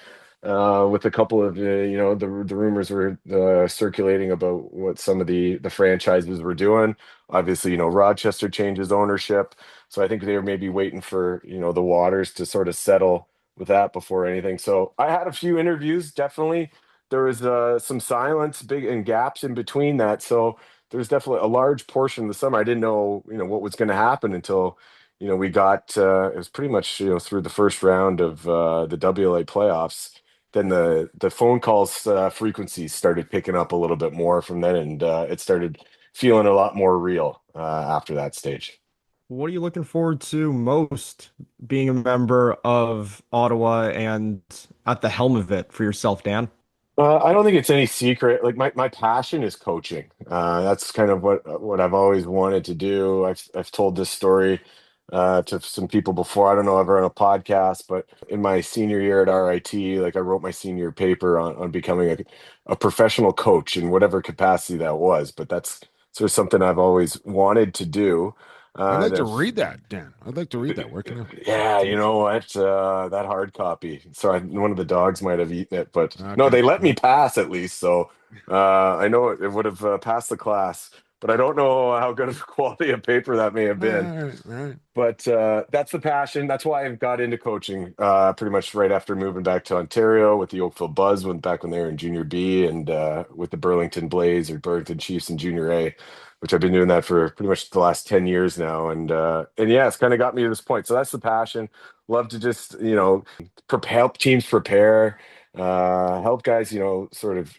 with a couple of the rumors were circulating about what some of the franchises were doing. Obviously, Rochester changes ownership, so I think they were maybe waiting for the waters to sort of settle with that before anything. So I had a few interviews. Definitely, there was some silence, big and gaps in between that. So there's definitely a large portion of the summer I didn't know what was going to happen until we got it was pretty much through the first round of the WLA playoffs. Then the phone calls frequencies started picking up a little bit more from then, and it started feeling a lot more real after that stage. What are you looking forward to most being a member of Ottawa and at the helm of it for yourself, Dan? I don't think it's any secret. Like my passion is coaching. That's kind of what I've always wanted to do. I've told this story to some people before. I don't know ever on a podcast, but in my senior year at RIT, like I wrote my senior paper on becoming a professional coach in whatever capacity that was. But that's sort of something I've always wanted to do. I'd like to That read that, Dan. I'd like to read that. Where can I? Yeah, you know what? That hard copy. Sorry, one of the dogs might have eaten it, but no, Okay. they let me pass at least. So I know it would have passed the class, but I don't know how good of a quality of paper that may have All been. right. All right. But that's the passion. That's why I got into coaching pretty much right after moving back to Ontario with the Oakville Buzz, when they were in Junior B, and with the Burlington Blaze or Burlington Chiefs in Junior A, which I've been doing that for pretty much the last 10 years now. And yeah, it's kind of got me to this point. So that's the passion. Love to just, help teams prepare, help guys, sort of,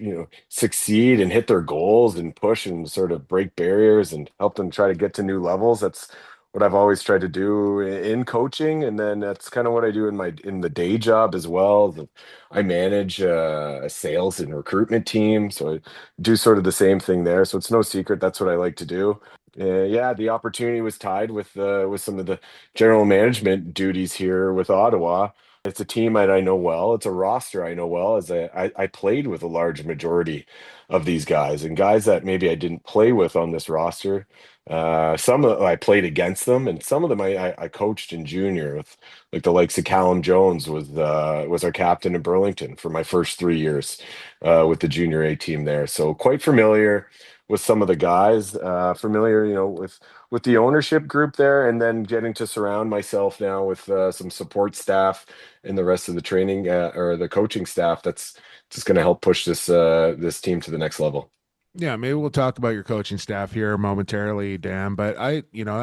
succeed and hit their goals and push and sort of break barriers and help them try to get to new levels. That's what I've always tried to do in coaching, and then that's kind of what I do in the day job as well. I manage a sales and recruitment team, so I do sort of the same thing there. So it's no secret that's what I like to do. Yeah, the opportunity was tied with some of the general management duties here with Ottawa. It's a team that I know well. It's a roster I know well, as I played with a large majority of these guys, and guys that maybe I didn't play with on this roster. Some of I played against them, and some of them I coached in junior with, like the likes of Callum Jones was our captain in Burlington for my first 3 years with the junior A team there. So quite familiar with some of the guys, familiar, with the ownership group there, and then getting to surround myself now with some support staff and the rest of the training or the coaching staff. That's just going to help push this team to the next level. Yeah, maybe we'll talk about your coaching staff here momentarily, Dan. But I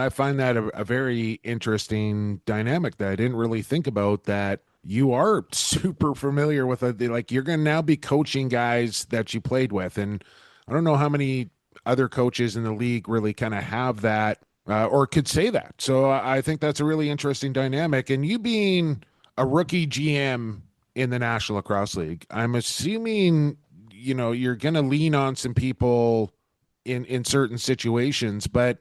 find that a very interesting dynamic that I didn't really think about. That you are super familiar with like you're going to now be coaching guys that you played with, and I don't know how many other coaches in the league really kind of have that or could say that. So I think that's a really interesting dynamic. And you being a rookie GM in the National Lacrosse League, I'm assuming you're going to lean on some people in certain situations, but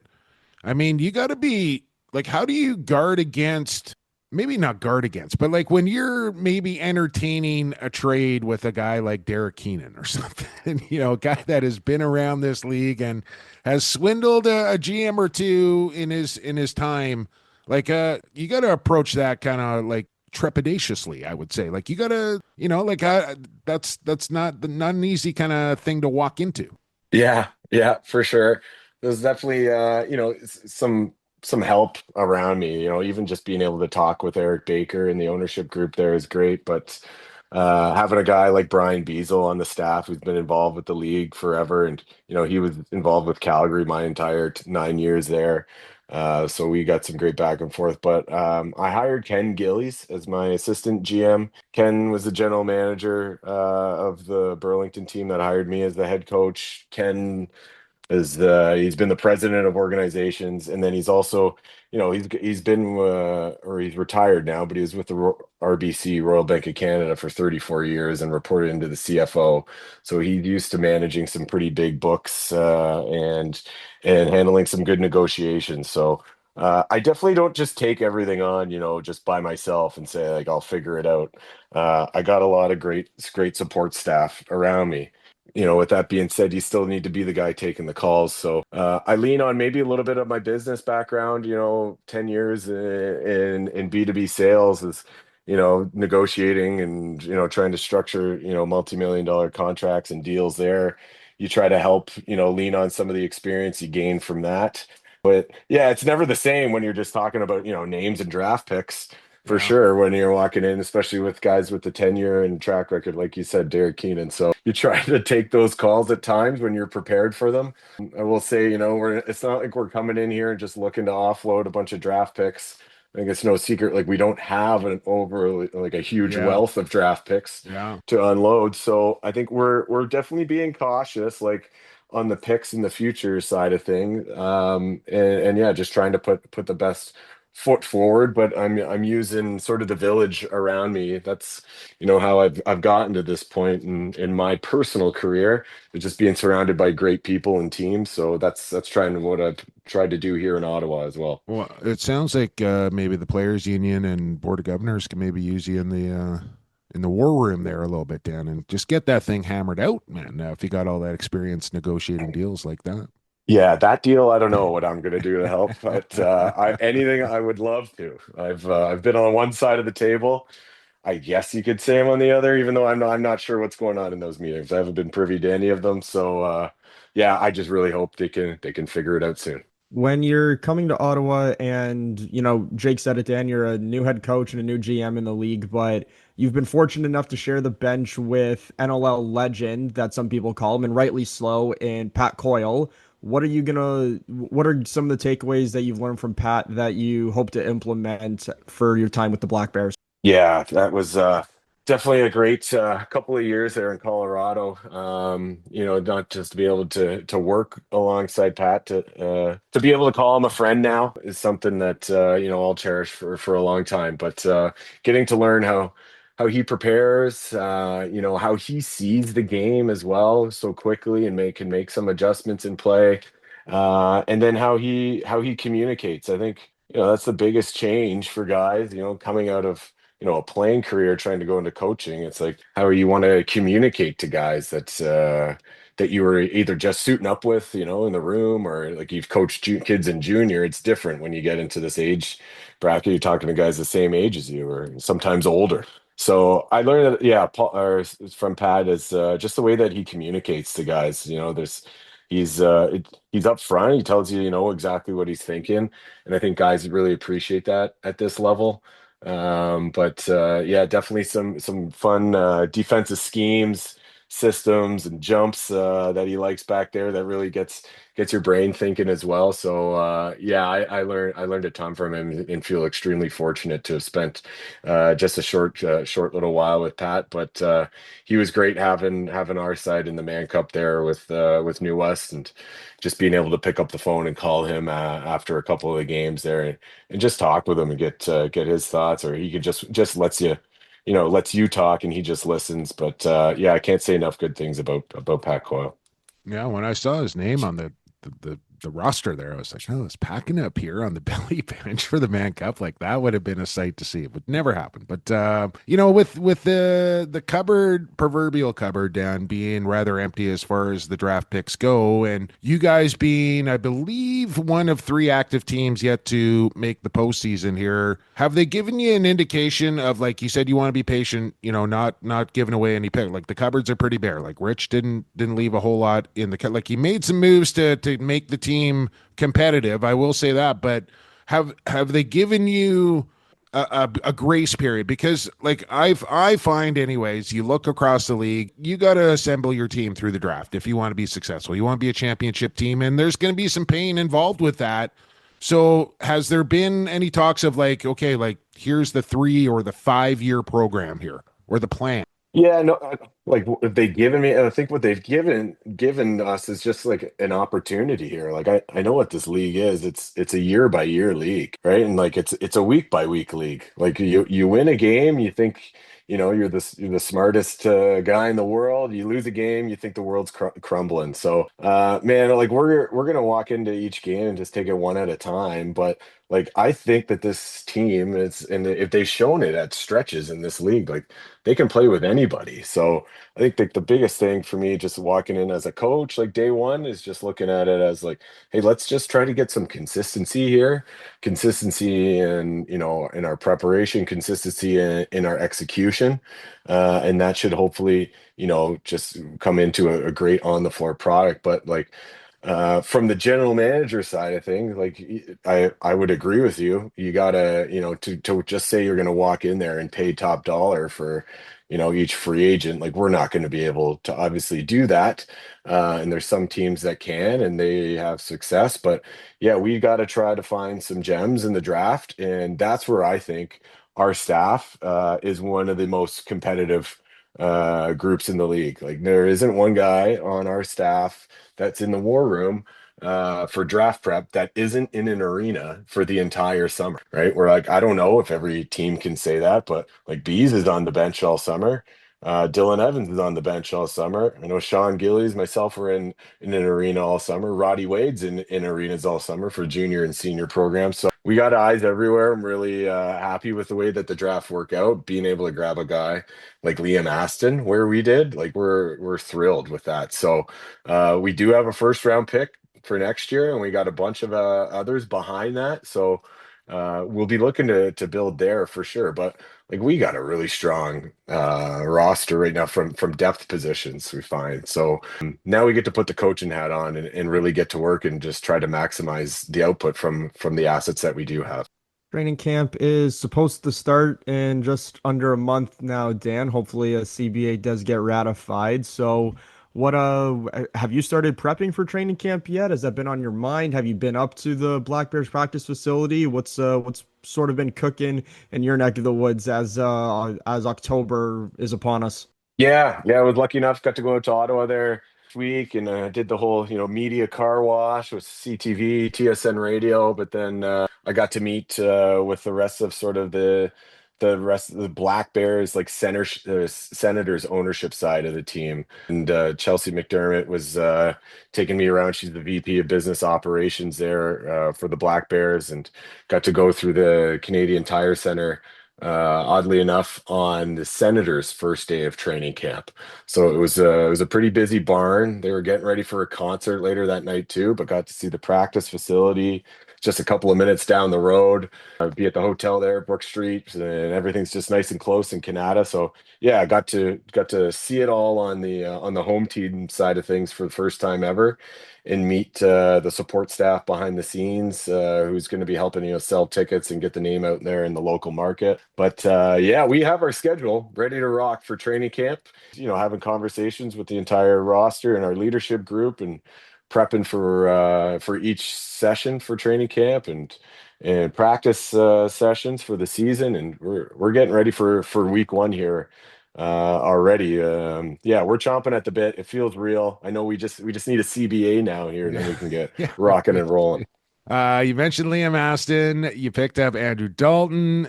I mean, you got to be like, how do you guard against, maybe not guard against, but like when you're maybe entertaining a trade with a guy like Derek Keenan or something, a guy that has been around this league and has swindled a GM or two in his time. Like, you got to approach that kind of like trepidatiously, I would say. Like, you got to, that's not an easy kind of thing to walk into. Yeah, for sure. There's definitely some help around me. Even just being able to talk with Eric Baker and the ownership group there is great. But having a guy like Brian Beazle on the staff who's been involved with the league forever, and he was involved with Calgary my entire 9 years there. So we got some great back and forth. But I hired Ken Gillies as my assistant GM. Ken was the general manager of the Burlington team that hired me as the head coach. Ken he's been the president of organizations, and then he's also, he's been or he's retired now, but he was with the RBC, Royal Bank of Canada, for 34 years and reported into the CFO. So he's used to managing some pretty big books and handling some good negotiations. So I definitely don't just take everything on, just by myself and say like I'll figure it out. I got a lot of great support staff around me. With that being said, you still need to be the guy taking the calls. So I lean on maybe a little bit of my business background, 10 years in B2B sales is, negotiating and, trying to structure, multi-million dollar contracts and deals there. You try to help, lean on some of the experience you gain from that. But yeah, it's never the same when you're just talking about, names and draft picks. For Yeah. sure, when you're walking in, especially with guys with the tenure and track record, like you said, Derek Keenan. So you try to take those calls at times when you're prepared for them. I will say, it's not like we're coming in here and just looking to offload a bunch of draft picks. I think it's no secret, like we don't have like a huge Yeah. wealth of draft picks Yeah. to unload. So I think we're definitely being cautious, like on the picks in the future side of things. And yeah, just trying to put the best foot forward, but I'm using sort of the village around me. That's how I've gotten to this point in my personal career, just being surrounded by great people and teams. So that's trying to what I've tried to do here in Ottawa as well. Well, it sounds like maybe the players union and board of governors can maybe use you in the war room there a little bit, Dan, and just get that thing hammered out, man. If you got all that experience negotiating deals like that. Yeah, that deal, I don't know what I'm going to do to help, but anything I would love to. I've been on one side of the table. I guess you could say I'm on the other, even though I'm not sure what's going on in those meetings. I haven't been privy to any of them. So yeah, I just really hope they can figure it out soon. When you're coming to Ottawa and, Jake said it, Dan, you're a new head coach and a new GM in the league, but you've been fortunate enough to share the bench with NLL legend, that some people call him, and rightly slow, and Pat Coyle. What are some of the takeaways that you've learned from Pat that you hope to implement for your time with the Black Bears? Yeah, that was definitely a great couple of years there in Colorado. Not just to be able to work alongside Pat, to be able to call him a friend now is something that I'll cherish for a long time. But getting to learn how he prepares, how he sees the game as well so quickly and can make some adjustments in play, and then how he communicates. I think that's the biggest change for guys. Coming out of a playing career, trying to go into coaching, it's like how you want to communicate to guys that you were either just suiting up with, in the room, or like you've coached kids in junior. It's different when you get into this age bracket. You're talking to guys the same age as you, or sometimes older. So I learned that, yeah, from Pat is just the way that he communicates to guys. He's up front. He tells you, exactly what he's thinking, and I think guys really appreciate that at this level. But yeah, definitely some fun defensive schemes, systems and jumps that he likes back there that really gets your brain thinking as well. So yeah, I learned a ton from him and feel extremely fortunate to have spent just a short little while with Pat. But he was great having our side in the Man Cup there with New West, and just being able to pick up the phone and call him after a couple of the games there, and just talk with him and get his thoughts, or he could just lets you talk and he just listens. But yeah, I can't say enough good things about Pat Coyle. Yeah, when I saw his name on the roster there, I was like, oh, it's packing up here on the belly bench for the Man Cup. Like that would have been a sight to see. It would never happen. But with the proverbial cupboard, Dan, being rather empty as far as the draft picks go, and you guys being, I believe, one of 3 active teams yet to make the postseason here, have they given you an indication of, like you said, you want to be patient, not giving away any pick? Like the cupboards are pretty bare. Like Rich didn't leave a whole lot in the cut. Like he made some moves to make the team competitive, I will say that, but have they given you a grace period? Because like I find anyways, you look across the league, you got to assemble your team through the draft if you want to be successful. You want to be a championship team, and there's going to be some pain involved with that. So has there been any talks of like, okay, like here's the 3 or the 5 year program here, or the plan? Yeah, no, like what they given me, and I think what they've given us is just like an opportunity here. Like I know what this league is. It's a year by year league, right? And like it's a week by week league. Like you win a game, you think you're the smartest guy in the world. You lose a game, you think the world's crumbling. So man, like we're gonna walk into each game and just take it one at a time. But like I think that this team is, and if they've shown it at stretches in this league, like they can play with anybody. So I think like the biggest thing for me just walking in as a coach, like day one, is just looking at it as like, hey, let's just try to get some consistency here, consistency in our preparation, consistency in our execution, and that should hopefully just come into a great on the floor product. But like from the general manager side of things, like I would agree with you. You gotta, to just say you're gonna walk in there and pay top dollar for, each free agent. Like we're not going to be able to obviously do that. And there's some teams that can and they have success. But yeah, we got to try to find some gems in the draft, and that's where I think our staff is one of the most competitive groups in the league. Like there isn't one guy on our staff that's in the war room for draft prep that isn't in an arena for the entire summer, right? We're like, I don't know if every team can say that, but like Bees is on the bench all summer. Dylan Evans is on the bench all summer. I know Sean Gillies, myself, were in an arena all summer. Roddy Wade's in arenas all summer for junior and senior programs. So we got eyes everywhere. I'm really happy with the way that the draft worked out. Being able to grab a guy like Liam Aston where we did, like we're thrilled with that. So we do have a first round pick for next year, and we got a bunch of others behind that. So we'll be looking to build there for sure. But like we got a really strong roster right now from depth positions, we find. So now we get to put the coaching hat on and really get to work and just try to maximize the output from the assets that we do have. Training camp is supposed to start in just under a month now, Dan. Hopefully a CBA does get ratified. So what have you started prepping for training camp yet? Has that been on your mind? Have you been up to the Black Bears practice facility? What's sort of been cooking in your neck of the woods as October is upon us? Yeah, I was lucky enough, got to go to Ottawa there this week, and did the whole media car wash with CTV, TSN radio. But then I got to meet with the rest of sort of the rest of the Black Bears, like Senators ownership side of the team. And Chelsea McDermott was taking me around. She's the VP of business operations there for the Black Bears, and got to go through the Canadian Tire Center, oddly enough, on the Senators' first day of training camp. So it was a pretty busy barn. They were getting ready for a concert later that night too, but got to see the practice facility, just a couple of minutes down the road. I'd be at the hotel there, Brook Street, and everything's just nice and close in Canada. So yeah, I got to see it all on the home team side of things for the first time ever, and meet the support staff behind the scenes, who's going to be helping sell tickets and get the name out there in the local market. But yeah, we have our schedule ready to rock for training camp. Having conversations with the entire roster and our leadership group, and prepping for each session for training camp, and practice sessions for the season, and we're getting ready for week one here already. Yeah, we're chomping at the bit. It feels real. I know we just need a CBA now here, and then we can get rocking and rolling. You mentioned Liam Aston. You picked up Andrew Dalton.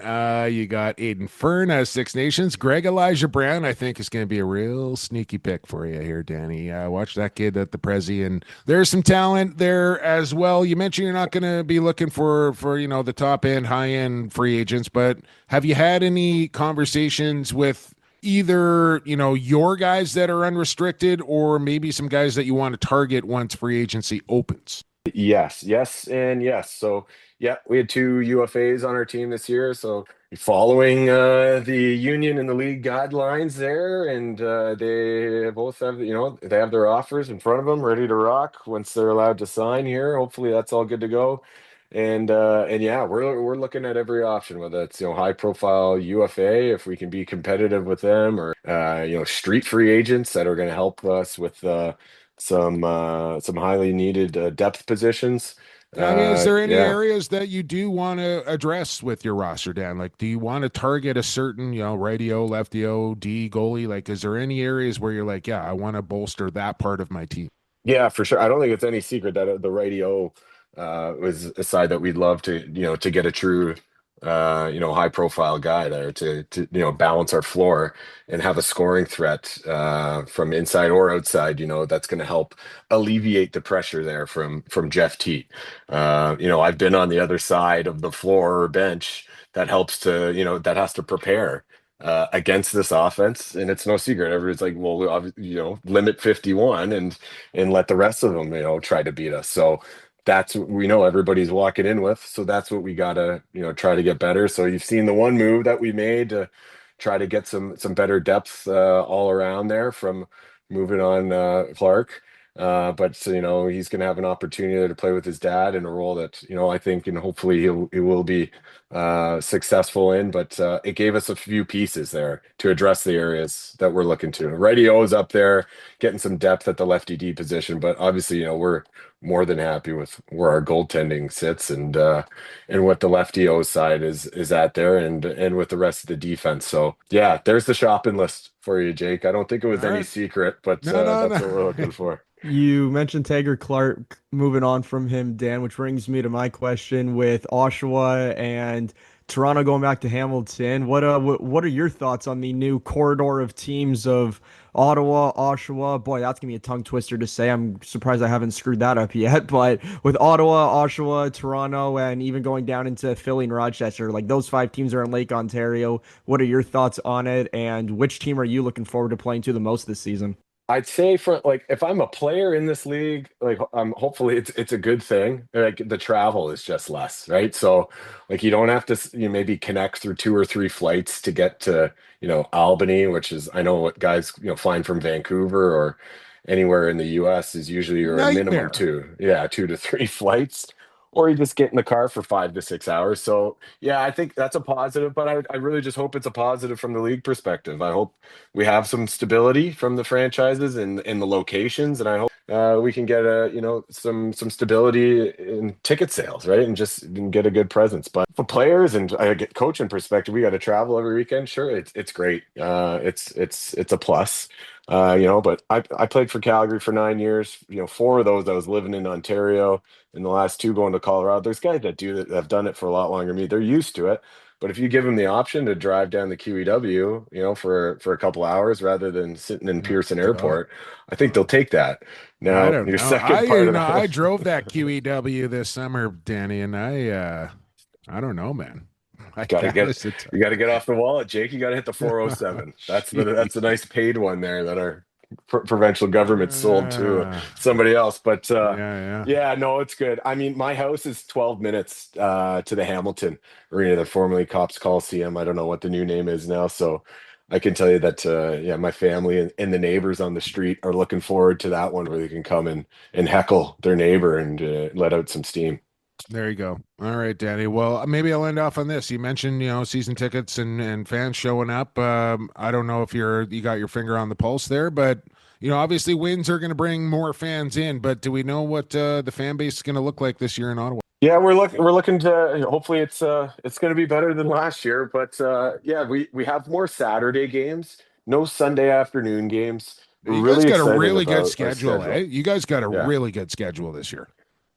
You got Aiden Fern as Six Nations. Greg Elijah Brown, I think, is going to be a real sneaky pick for you here, Danny. Watch that kid at the Prezi, and there's some talent there as well. You mentioned you're not going to be looking for the top end, high end free agents, but have you had any conversations with either your guys that are unrestricted, or maybe some guys that you want to target once free agency opens? Yes, and yes. So yeah, we had 2 UFAs on our team this year. So following the union and the league guidelines there, and they both have they have their offers in front of them, ready to rock once they're allowed to sign here. Hopefully that's all good to go. And yeah, we're looking at every option, whether it's high profile UFA, if we can be competitive with them, or street free agents that are going to help us with some highly needed depth positions. I mean, is there any Yeah. areas that you do want to address with your roster, Dan? Like, do you want to target a certain, righty-o, lefty-o, D goalie? Like, is there any areas where you're like, yeah, I want to bolster that part of my team? Yeah, for sure. I don't think it's any secret that the radio was a side that we'd love to get a true high profile guy there to balance our floor and have a scoring threat from inside or outside, that's going to help alleviate the pressure there from Jeff T. I've been on the other side of the floor or bench that helps to, that has to prepare against this offense, and it's no secret. Everyone's like, well, limit 51 and let the rest of them, try to beat us. So that's what we know everybody's walking in with. So that's what we gotta, try to get better. So you've seen the one move that we made to try to get some better depth all around there from moving on Clark. But he's going to have an opportunity to play with his dad in a role that I think, and hopefully he will be successful in. But it gave us a few pieces there to address the areas that we're looking to. Radio is up there, getting some depth at the lefty D position, but obviously we're more than happy with where our goaltending sits, and what the lefty O side is at there, and with the rest of the defense. So yeah, there's the shopping list for you, Jake. I don't think it was any secret, but that's what we're looking for. You mentioned Tager Clark, moving on from him, Dan, which brings me to my question with Oshawa and Toronto going back to Hamilton. What are your thoughts on the new corridor of teams of Ottawa, Oshawa? Boy, that's gonna be a tongue twister to say. I'm surprised I haven't screwed that up yet. But with Ottawa, Oshawa, Toronto, and even going down into Philly and Rochester, like those 5 teams are in Lake Ontario. What are your thoughts on it, and which team are you looking forward to playing to the most this season? I'd say if I'm a player in this league, hopefully it's a good thing. Like the travel is just less, right? So you don't have to maybe connect through 2 or 3 flights to get to Albany, which is, I know what guys flying from Vancouver or anywhere in the US is usually your minimum 2 to 3 flights, or you just get in the car for 5 to 6 hours. So yeah, I think that's a positive, but I really just hope it's a positive from the league perspective. I hope we have some stability from the franchises and the locations, and I hope we can get some stability in ticket sales, right, and just get a good presence. But for players and I get coaching perspective, we got to travel every weekend. Sure, it's great. It's a plus. But I played for Calgary for 9 years. 4 of those I was living in Ontario, and the last 2 going to Colorado. There's guys that have done it for a lot longer than me. They're used to it. But if you give them the option to drive down the QEW, for a couple hours rather than sitting in Pearson Airport, I think they'll take that. Now, I don't know. second part of I drove that QEW this summer, Danny, and I don't know, man. You got to get off the wallet, Jake. You got to hit the 407. That's a nice paid one there that our provincial government sold to somebody else. But yeah. yeah, no, it's good. I mean, my house is 12 minutes to the Hamilton Arena, the formerly Cops Coliseum. I don't know what the new name is now. So I can tell you that, yeah, my family and the neighbors on the street are looking forward to that one where they can come and heckle their neighbor and let out some steam. There you go. All right, Danny. Well, maybe I'll end off on this. You mentioned, season tickets and fans showing up. I don't know if you got your finger on the pulse there, but obviously wins are going to bring more fans in. But do we know what the fan base is going to look like this year in Ottawa? Yeah, we're looking to hopefully it's going to be better than last year. But yeah, we have more Saturday games, no Sunday afternoon games. We're You really guys got a excited really good about our schedule, eh? You guys got a really good schedule this year.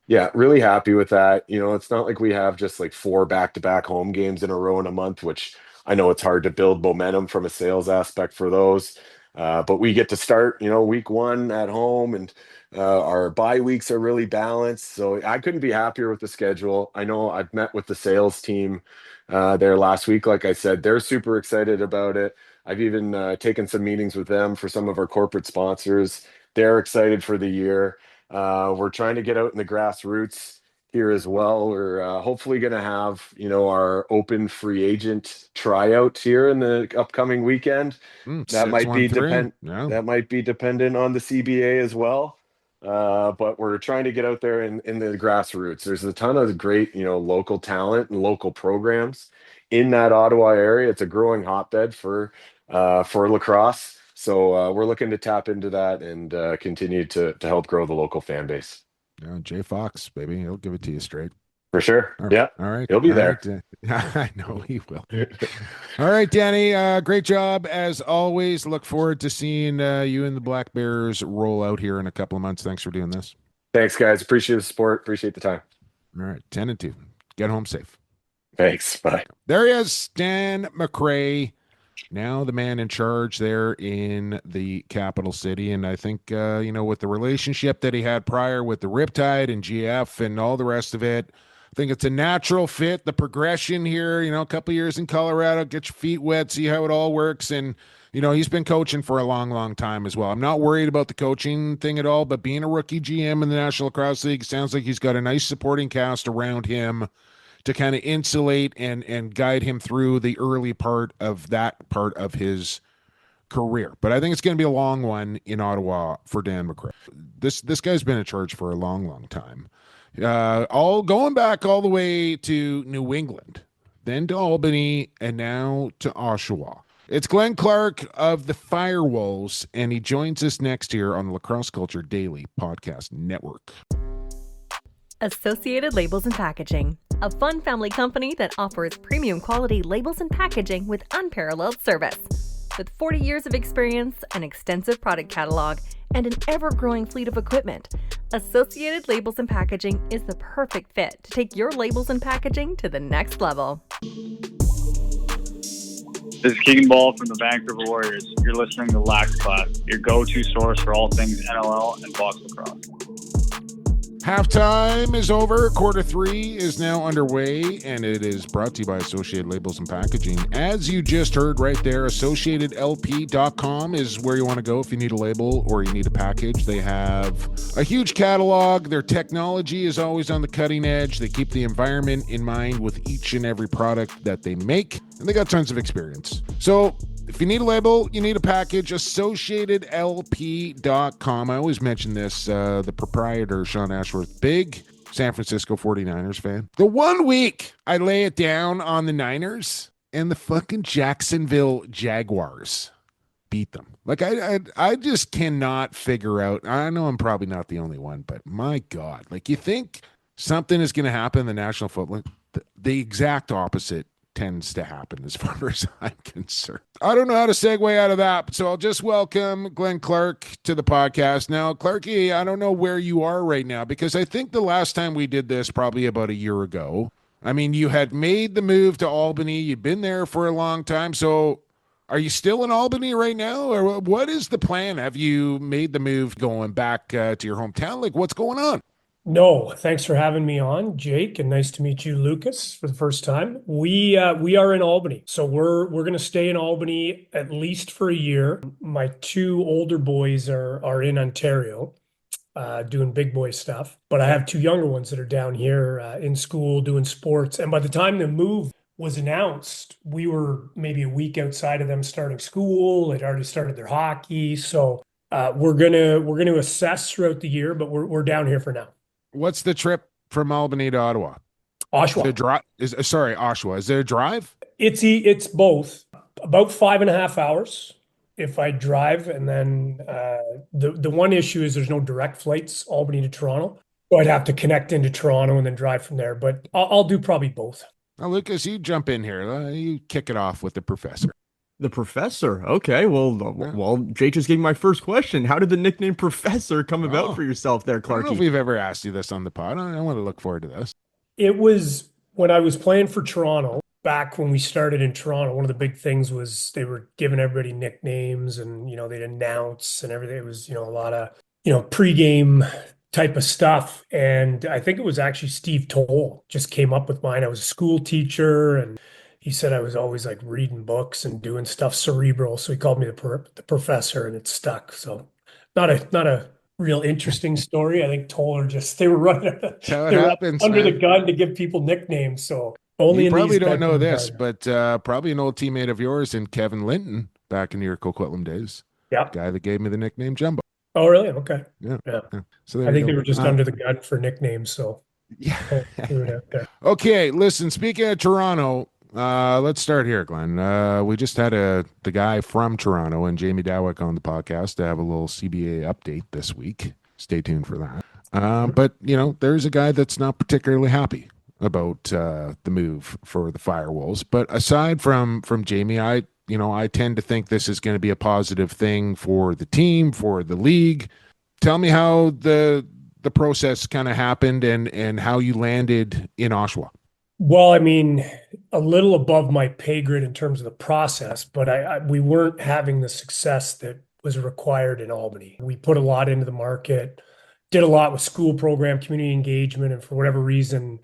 Yeah, really happy with that. It's not like we have just like 4 back-to-back home games in a row in a month, which I know it's hard to build momentum from a sales aspect for those. But we get to start, week 1 at home, and our bye weeks are really balanced. So I couldn't be happier with the schedule. I know I've met with the sales team there last week. Like I said, they're super excited about it. I've even taken some meetings with them for some of our corporate sponsors. They're excited for the year. We're trying to get out in the grassroots here as well. We're hopefully going to have, our open free agent tryout here in the upcoming weekend. That might be that might be dependent on the CBA as well. But we're trying to get out there in the grassroots. There's a ton of great, local talent and local programs in that Ottawa area. It's a growing hotbed for lacrosse. So we're looking to tap into that and continue to help grow the local fan base. Yeah, Jay Fox, baby, he'll give it to you straight. For sure. Yeah. All right. He'll be there. Right. I know he will. All right, Danny. Great job as always. Look forward to seeing you and the Black Bears roll out here in a couple of months. Thanks for doing this. Thanks, guys. Appreciate the support. Appreciate the time. All right. 10-2. Get home safe. Thanks. Bye. There he is, Dan MacRae. Now the man in charge there in the capital city. And I think, with the relationship that he had prior with the Riptide and GF and all the rest of it, I think it's a natural fit. The progression here, a couple years in Colorado, get your feet wet, see how it all works. And, he's been coaching for a long, long time as well. I'm not worried about the coaching thing at all, but being a rookie GM in the National Lacrosse League, sounds like he's got a nice supporting cast around him to kind of insulate and guide him through the early part of his career. But I think it's going to be a long one in Ottawa for Dan MacRae. This guy's been in charge for a long, long time. All going back all the way to New England, then to Albany, and now to Oshawa. It's Glenn Clark of the Firewolves, and he joins us next here on the Lacrosse Culture Daily Podcast Network. Associated Labels and Packaging, a fun family company that offers premium quality labels and packaging with unparalleled service. With 40 years of experience, an extensive product catalog, and an ever-growing fleet of equipment, Associated Labels and Packaging is the perfect fit to take your labels and packaging to the next level. This is Keegan Ball from the Vancouver Warriors. You're listening to Lax Class, your go-to source for all things NLL and box lacrosse. Halftime is over. Quarter 3 is now underway, and it is brought to you by Associated Labels and Packaging. As you just heard right there, AssociatedLP.com is where you want to go if you need a label or you need a package. They have a huge catalog. Their technology is always on the cutting edge. They keep the environment in mind with each and every product that they make, and they got tons of experience. So if you need a label, you need a package, AssociatedLP.com. I always mention this, the proprietor, Sean Ashworth, big San Francisco 49ers fan. The 1 week I lay it down on the Niners and the fucking Jacksonville Jaguars beat them. Like, I just cannot figure out. I know I'm probably not the only one, but my God, like, you think something is going to happen in the National Football League? The exact opposite tends to happen as far as I'm concerned. I don't know how to segue out of that, so I'll just welcome Glenn Clark to the podcast. Now, Clarky, I don't know where you are right now, because I think the last time we did this probably about a year ago. I mean, you had made the move to Albany. You've been there for a long time. So are you still in Albany right now, or what is the plan? Have you made the move going back to your hometown? Like, what's going on? No, thanks for having me on, Jake, and nice to meet you, Lucas, for the first time. We are in Albany, so we're going to stay in Albany at least for a year. My two older boys are in Ontario, doing big boy stuff, but I have two younger ones that are down here in school doing sports. And by the time the move was announced, we were maybe a week outside of them starting school. They'd already started their hockey, so we're gonna assess throughout the year, but we're down here for now. What's the trip from Albany to Ottawa? Oshawa. Oshawa. Is there a drive? It's both. About 5.5 hours if I drive, and then the one issue is there's no direct flights Albany to Toronto, so I'd have to connect into Toronto and then drive from there. But I'll do probably both. Now, Lucas, you jump in here. You kick it off with the professor. The Professor. Okay, well, Jake just gave me my first question. How did the nickname Professor come about for yourself there, I don't know if Clarky? we've ever asked you this on the pod. I want to look forward to this. It was when I was playing for Toronto, back when we started in Toronto, one of the big things was they were giving everybody nicknames and, they'd announce and everything. It was, a lot of, pregame type of stuff. And I think it was actually Steve Toll just came up with mine. I was a school teacher and he said I was always like reading books and doing stuff cerebral. So he called me the professor and it stuck. So not a real interesting story. I think Toller they were running how it they were happens, under man. the gun to give people nicknames. So only You in probably these don't know type of this, environments. but probably an old teammate of yours and Kevin Linton back in your Coquitlam days. Yeah. Guy that gave me the nickname Jumbo. Oh, really? Okay. Yeah. Yeah. So there I you think go. they were just under the gun for nicknames. So Yeah. threw it out there. Okay, listen, speaking of Toronto, let's start here, Glenn. We just had the guy from Toronto and Jamie Dawick on the podcast to have a little CBA update this week. Stay tuned for that. But, there's a guy that's not particularly happy about the move for the Firewolves. But aside from Jamie, I tend to think this is going to be a positive thing for the team, for the league. Tell me how the process kind of happened and how you landed in Oshawa. Well, I mean, a little above my pay grade in terms of the process, but we weren't having the success that was required in Albany. We put a lot into the market, did a lot with school program, community engagement, and for whatever reason,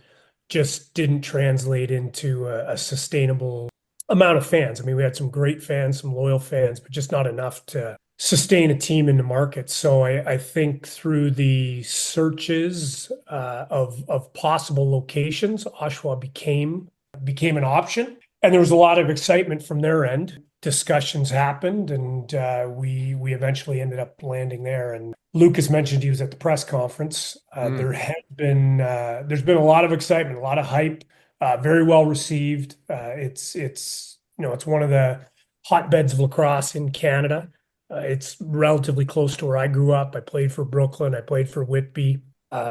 just didn't translate into a sustainable amount of fans. I mean, we had some great fans, some loyal fans, but just not enough to sustain a team in the market. So I think through the searches of possible locations, Oshawa became an option, and there was a lot of excitement from their end. Discussions happened, and we eventually ended up landing there. And Lucas mentioned he was at the press conference. There's been a lot of excitement, a lot of hype, very well received. It's one of the hotbeds of lacrosse in Canada. It's relatively close to where I grew up. I played for Brooklyn. I played for Whitby.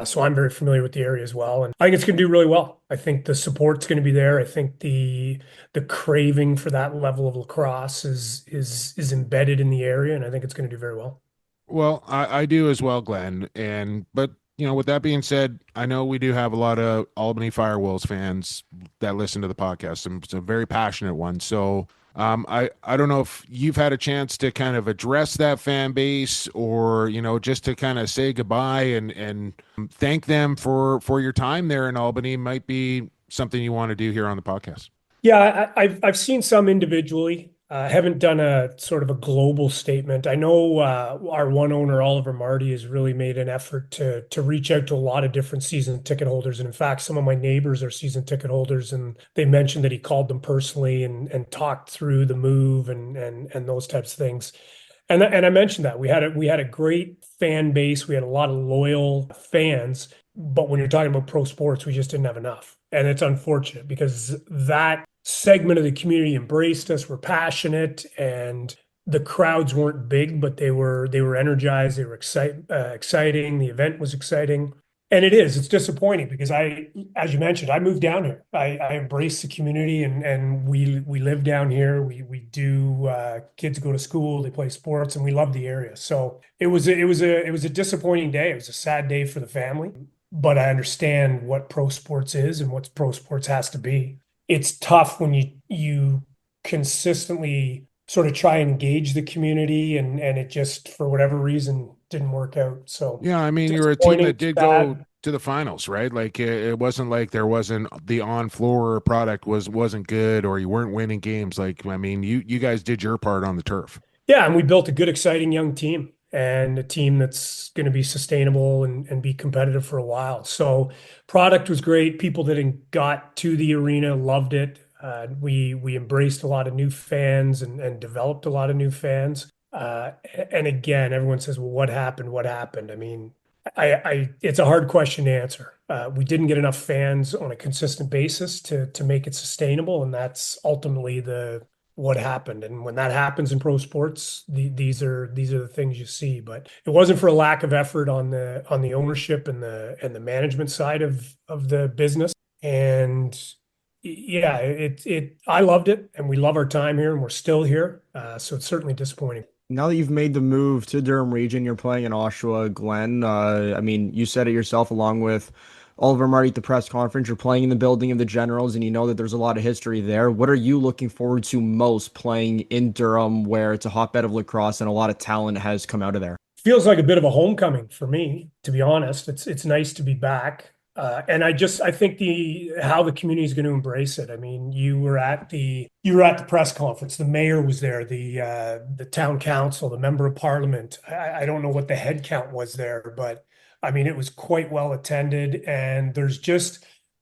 So I'm very familiar with the area as well. And I think it's going to do really well. I think the support's going to be there. I think the craving for that level of lacrosse is embedded in the area, and I think it's going to do very well. Well, I do as well, Glenn. But with that being said, I know we do have a lot of Albany Firewolves fans that listen to the podcast. Some very passionate ones. So I don't know if you've had a chance to kind of address that fan base or, just to kind of say goodbye and thank them for your time there in Albany might be something you want to do here on the podcast. Yeah, I've seen some individually. I haven't done a sort of a global statement. I know our one owner, Oliver Marty, has really made an effort to reach out to a lot of different season ticket holders. And in fact, some of my neighbors are season ticket holders, and they mentioned that he called them personally and talked through the move and those types of things. And I mentioned that we had a great fan base. We had a lot of loyal fans, but when you're talking about pro sports, we just didn't have enough. And it's unfortunate because that segment of the community embraced us, were passionate, and the crowds weren't big, but they were energized, they were exciting. The event was exciting. And it's disappointing because as you mentioned, I moved down here. I embraced the community and we live down here. We do kids go to school, they play sports, and we love the area. So it was a disappointing day. It was a sad day for the family, but I understand what pro sports is and what pro sports has to be. It's tough when you consistently sort of try and engage the community and it just for whatever reason didn't work out. So yeah, I mean, you're a team that did go to the finals, right? Like it wasn't like there wasn't the on floor product wasn't good or you weren't winning games. Like, I mean, you guys did your part on the turf. Yeah, and we built a good, exciting young team and a team that's going to be sustainable and be competitive for a while. So product was great. People that got to the arena loved it. We embraced a lot of new fans and developed a lot of new fans. And again, everyone says, well, what happened? What happened? I mean, it's a hard question to answer. We didn't get enough fans on a consistent basis to make it sustainable, and that's ultimately what happened. And when that happens in pro sports, these are the things you see. But it wasn't for a lack of effort on the ownership and the management side of the business. And yeah, I loved it, and we love our time here, and we're still here. So it's certainly disappointing. Now that you've made the move to Durham region, you're playing in Oshawa, Glen. I mean, you said it yourself along with Oliver Marty at the press conference. You're playing in the building of the Generals, and you know that there's a lot of history there. What are you looking forward to most playing in Durham, where it's a hotbed of lacrosse and a lot of talent has come out of there? Feels like a bit of a homecoming for me, to be honest. It's nice to be back. And I think how the community is going to embrace it. I mean, you were at the press conference. The mayor was there, the town council, the member of parliament. I don't know what the head count was there, but I mean, it was quite well attended. And there's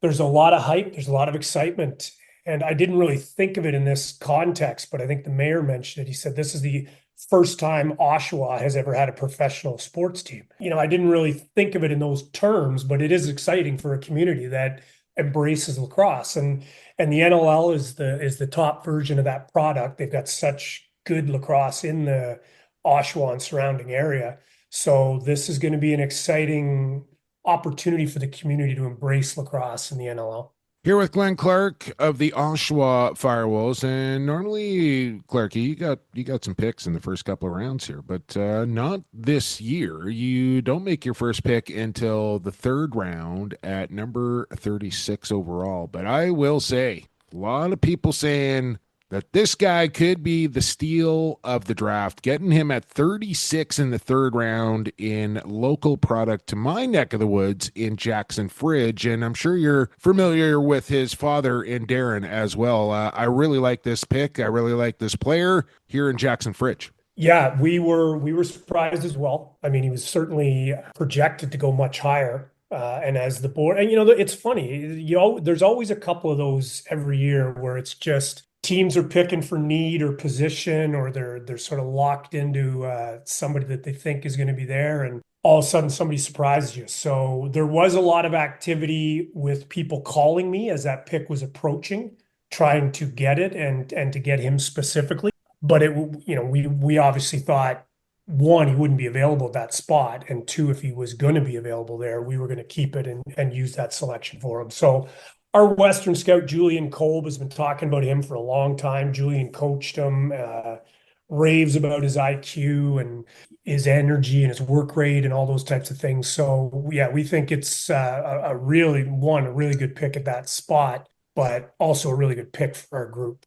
a lot of hype. There's a lot of excitement. And I didn't really think of it in this context, but I think the mayor mentioned it. He said, this is the first time Oshawa has ever had a professional sports team. You know, I didn't really think of it in those terms, but it is exciting for a community that embraces lacrosse. And the NLL is the top version of that product. They've got such good lacrosse in the Oshawa and surrounding area. So this is going to be an exciting opportunity for the community to embrace lacrosse in the NLL. Here with Glenn Clark of the Oshawa Firewolves, and normally, Clarky, you got some picks in the first couple of rounds here, but not this year. You don't make your first pick until the third round at number 36 overall. But I will say, a lot of people saying that this guy could be the steal of the draft, getting him at 36 in the third round in local product to my neck of the woods in Jackson Fridge. And I'm sure you're familiar with his father in Darren as well. I really like this pick. I really like this player here in Jackson Fridge. Yeah, we were surprised as well. I mean, he was certainly projected to go much higher. And as the board, and it's funny, there's always a couple of those every year where it's just teams are picking for need or position, or they're sort of locked into somebody that they think is going to be there, and all of a sudden somebody surprises you. So there was a lot of activity with people calling me as that pick was approaching, trying to get it and to get him specifically. But we obviously thought, one, he wouldn't be available at that spot, and two, if he was going to be available there, we were going to keep it and use that selection for him. So our Western scout, Julian Kolb, has been talking about him for a long time. Julian coached him, raves about his IQ and his energy and his work rate and all those types of things. So, yeah, we think it's a really good pick at that spot, but also a really good pick for our group.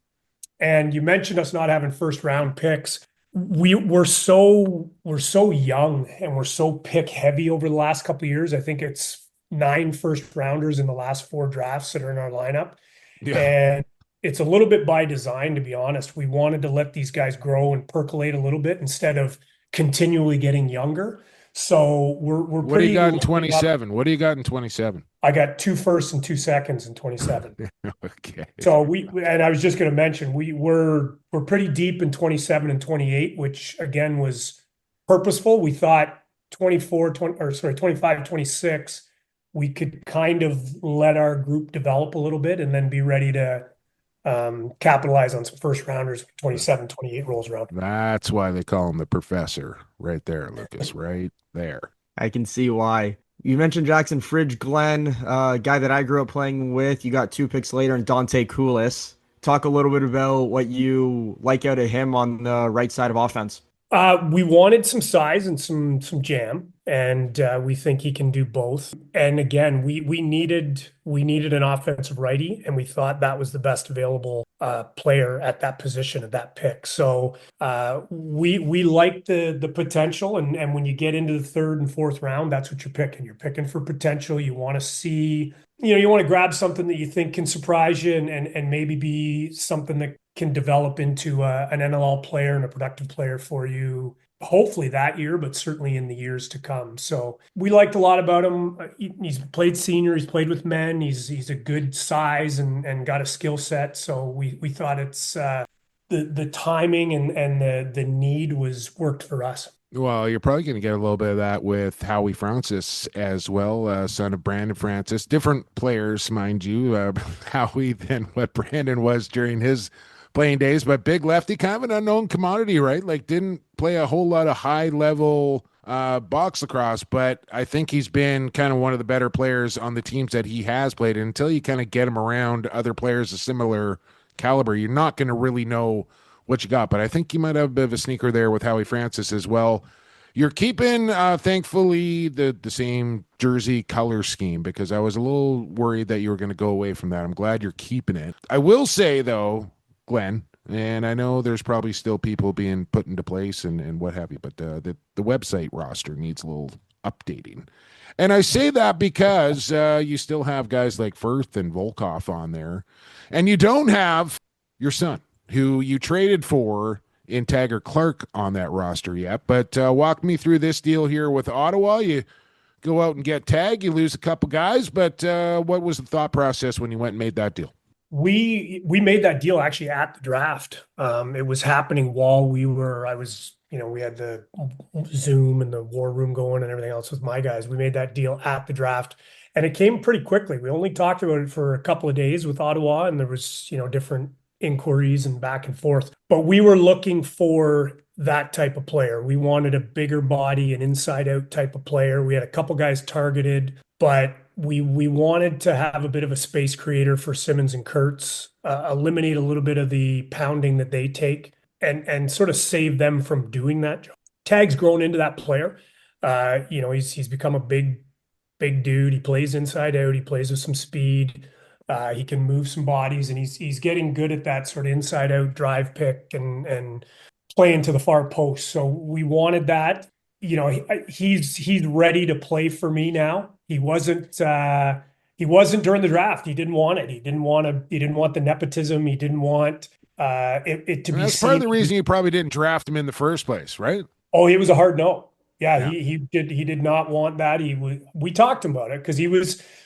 And you mentioned us not having first round picks. We're so young and we're so pick heavy over the last couple of years. I think it's 9 first rounders in the last 4 drafts that are in our lineup. Yeah. And it's a little bit by design, to be honest. We wanted to let these guys grow and percolate a little bit instead of continually getting younger. So we're what do you got in 27? What do you got in 27? I got 2 firsts and 2 seconds in 27. Okay. So and I was just going to mention, we're pretty deep in 27 and 28, which again was purposeful. We thought 25, 26, we could kind of let our group develop a little bit and then be ready to capitalize on some first rounders. 27, 28 rolls around. That's why they call him the professor right there, Lucas, right there. I can see why. You mentioned Jackson Fridge, Glenn, guy that I grew up playing with. You got 2 picks later in Dante Koulis. Talk a little bit about what you like out of him on the right side of offense. We wanted some size and some jam, and we think he can do both. And again, we needed an offensive righty, and we thought that was the best available player at that position, at that pick. So we like the potential, and when you get into the third and fourth round, that's what you're picking. You're picking for potential. You want to see, you want to grab something that you think can surprise you and maybe be something that can develop into an NLL player and a productive player for you, hopefully that year, but certainly in the years to come. So we liked a lot about him. He's played senior, he's played with men, he's a good size and got a skill set. So we thought it's the timing and the need was worked for us. Well, you're probably going to get a little bit of that with Howie Francis as well, son of Brandon Francis. Different players, mind you, Howie than what Brandon was during his playing days, but big lefty, kind of an unknown commodity, right? Like didn't play a whole lot of high level box lacrosse, but I think he's been kind of one of the better players on the teams that he has played. And until you kind of get him around other players of similar caliber, you're not going to really know what you got. But I think you might have a bit of a sneaker there with Howie Francis as well. You're keeping, thankfully, the same jersey color scheme, because I was a little worried that you were going to go away from that. I'm glad you're keeping it. I will say, though, Glenn, and I know there's probably still people being put into place and what have you, but the website roster needs a little updating. And I say that because you still have guys like Firth and Volkov on there, and you don't have your son, who you traded for in Taggart Clark, on that roster yet. But walk me through this deal here with Ottawa. You go out and get Tag, you lose a couple guys, but what was the thought process when you went and made that deal? We made that deal actually at the draft. It was happening while we had the Zoom and the war room going and everything else with my guys. We made that deal at the draft, and it came pretty quickly. We only talked about it for a couple of days with Ottawa, and there was, different inquiries and back and forth. But we were looking for that type of player. We wanted a bigger body, an inside out type of player. We had a couple guys targeted, but we wanted to have a bit of a space creator for Simmons and Kurtz, eliminate a little bit of the pounding that they take and sort of save them from doing that. Tag's grown into that player. He's become a big dude. He plays inside out. He plays with some speed. He can move some bodies, and he's getting good at that sort of inside out drive pick and playing to the far post. So we wanted that. He's ready to play for me now. He wasn't during the draft. He didn't want it. He didn't want the nepotism. He didn't want it to be. That's part of the reason you probably didn't draft him in the first place, right? Oh, he was a hard no. Yeah. He did not want that. We talked about it because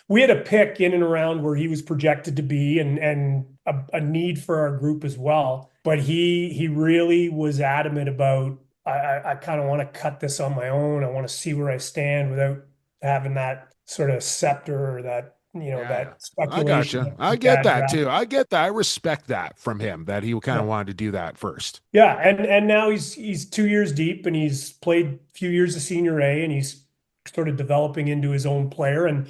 we had a pick in and around where he was projected to be and a need for our group as well. But he really was adamant about, I kind of want to cut this on my own. I want to see where I stand without having that sort of scepter or that, that speculation. I get that too. I get that. I respect that from him, that he kind of wanted to do that first. Yeah. And now he's 2 years deep, and he's played a few years of senior A, and he's sort of developing into his own player. And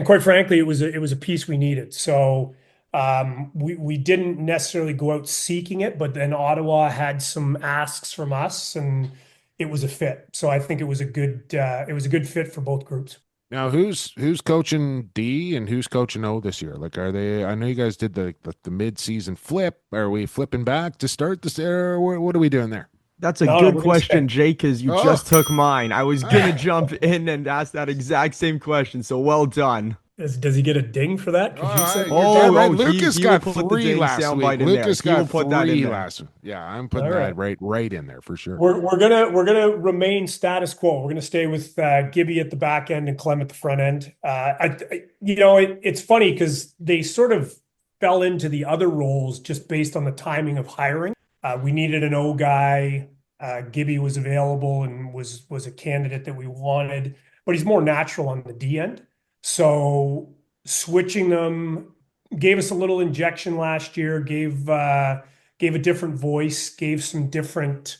quite frankly, it was a piece we needed. So we didn't necessarily go out seeking it, but then Ottawa had some asks from us, and it was a fit. So I think it was a good fit for both groups. Now, who's coaching D and who's coaching O this year? Like, are they? I know you guys did the mid-season flip. Are we flipping back to start this era? What are we doing there? That's a good question, Jake, because you just took mine. I was going to jump in and ask that exact same question, so well done. Does he get a ding for that? Lucas got 3 last week. Lucas got 3 last week. Yeah, I'm putting that right in there for sure. We're gonna remain status quo. We're gonna stay with Gibby at the back end and Clem at the front end. It's funny because they sort of fell into the other roles just based on the timing of hiring. We needed an O guy. Gibby was available and was a candidate that we wanted, but he's more natural on the D end. So switching them gave us a little injection last year, gave a different voice, gave some different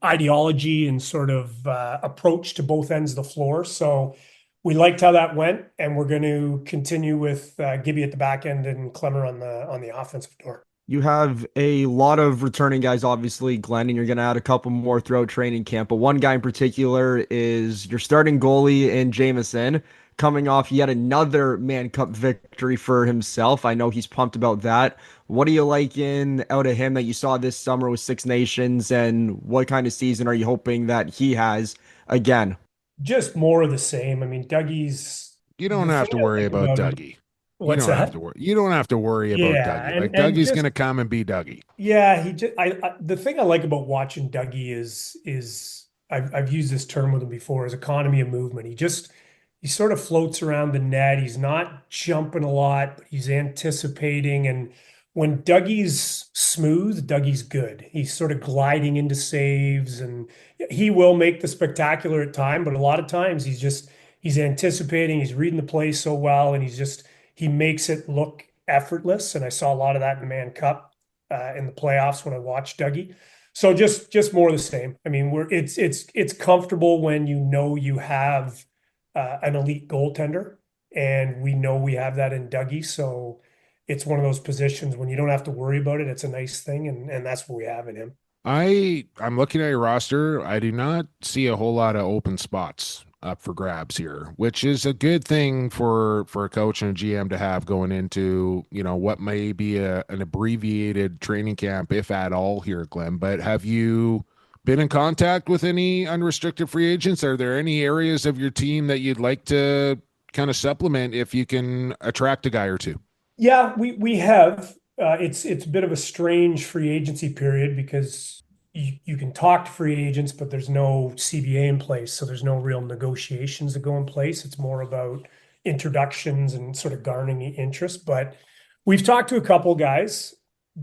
ideology and sort of approach to both ends of the floor. So we liked how that went, and we're going to continue with Gibby at the back end and Clemmer on the offensive door. You have a lot of returning guys, obviously, Glenn, and you're going to add a couple more throughout training camp. But one guy in particular is your starting goalie in Jameson. coming off yet another Man Cup victory for himself. I know he's pumped about that. What are you liking out of him that you saw this summer with Six Nations, and what kind of season are you hoping that he has again? Just more of the same. I mean, Dougie's You don't the have thing to I worry like about about him. Dougie. You What's don't have that? to worry. You don't have to worry about Yeah, Dougie. Like and Dougie's just gonna come and be Dougie. yeah, he just I the thing I like about watching Dougie is I've used this term with him before, is economy of movement. He sort of floats around the net. He's not jumping a lot, but he's anticipating. And when Dougie's smooth, Dougie's good. He's sort of gliding into saves, and he will make the spectacular at time, but a lot of times he's anticipating, he's reading the play so well, and he makes it look effortless. And I saw a lot of that in the Man Cup in the playoffs when I watched Dougie. So just more of the same. I mean, it's comfortable when you know you have an elite goaltender, and we know we have that in Dougie. So it's one of those positions when you don't have to worry about it. It's a nice thing, and that's what we have in him. I'm looking at your roster. I do not see a whole lot of open spots up for grabs here, which is a good thing for a coach and a GM to have going into, what may be an abbreviated training camp, if at all, here, Glenn. But have you been in contact with any unrestricted free agents? Are there any areas of your team that you'd like to kind of supplement if you can attract a guy or two? Yeah, we have. It's a bit of a strange free agency period because you can talk to free agents, but there's no CBA in place, so there's no real negotiations that go in place. It's more about introductions and sort of garnering interest. But we've talked to a couple guys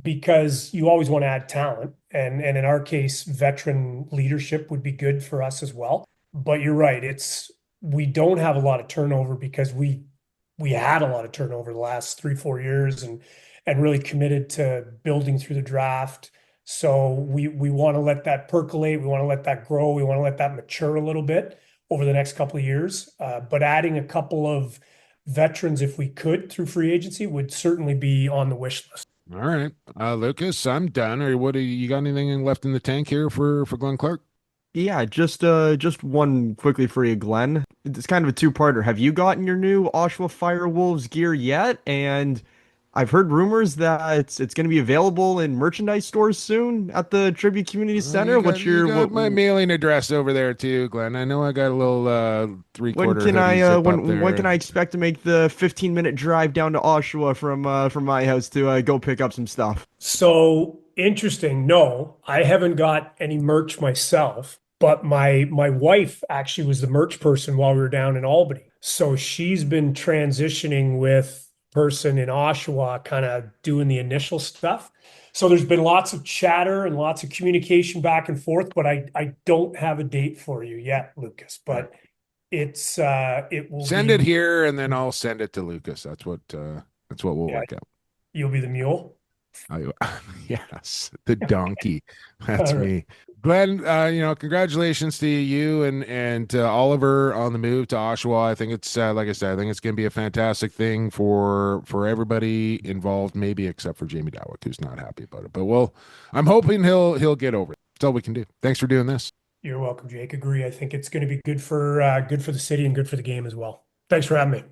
because you always want to add talent, and in our case, veteran leadership would be good for us as well. But you're right, we don't have a lot of turnover because we had a lot of turnover the last 3-4 years, and really committed to building through the draft. So we want to let that percolate. We want to let that grow. We want to let that mature a little bit over the next couple of years. But adding a couple of veterans, if we could, through free agency, would certainly be on the wish list. All right, Lucas, I'm done. Or what? You got anything left in the tank here for Glenn Clark? Yeah, just one quickly for you, Glenn. It's kind of a two-parter. Have you gotten your new Oshawa Firewolves gear yet? And I've heard rumors that it's going to be available in merchandise stores soon at the Tribute Community Center. You got my mailing address over there too, Glenn. I know I got a little three-quarter when can hoodie zip up there. when can I expect to make the 15-minute drive down to Oshawa from my house to go pick up some stuff? So interesting. No, I haven't got any merch myself, but my wife actually was the merch person while we were down in Albany. So she's been transitioning with person in Oshawa, kind of doing the initial stuff. So there's been lots of chatter and lots of communication back and forth, but I don't have a date for you yet, Lucas. But it will send it here, and then I'll send it to Lucas. That's what we'll work out. You'll be the mule. Yes, the donkey. That's me. Glenn, congratulations to you and Oliver on the move to Oshawa. I think it's like I said, I think it's going to be a fantastic thing for everybody involved, maybe except for Jamie Dawick, who's not happy about it. But I'm hoping he'll get over it. That's all we can do. Thanks for doing this. You're welcome, Jake. Agree. I think it's going to be good for the city and good for the game as well. Thanks for having me.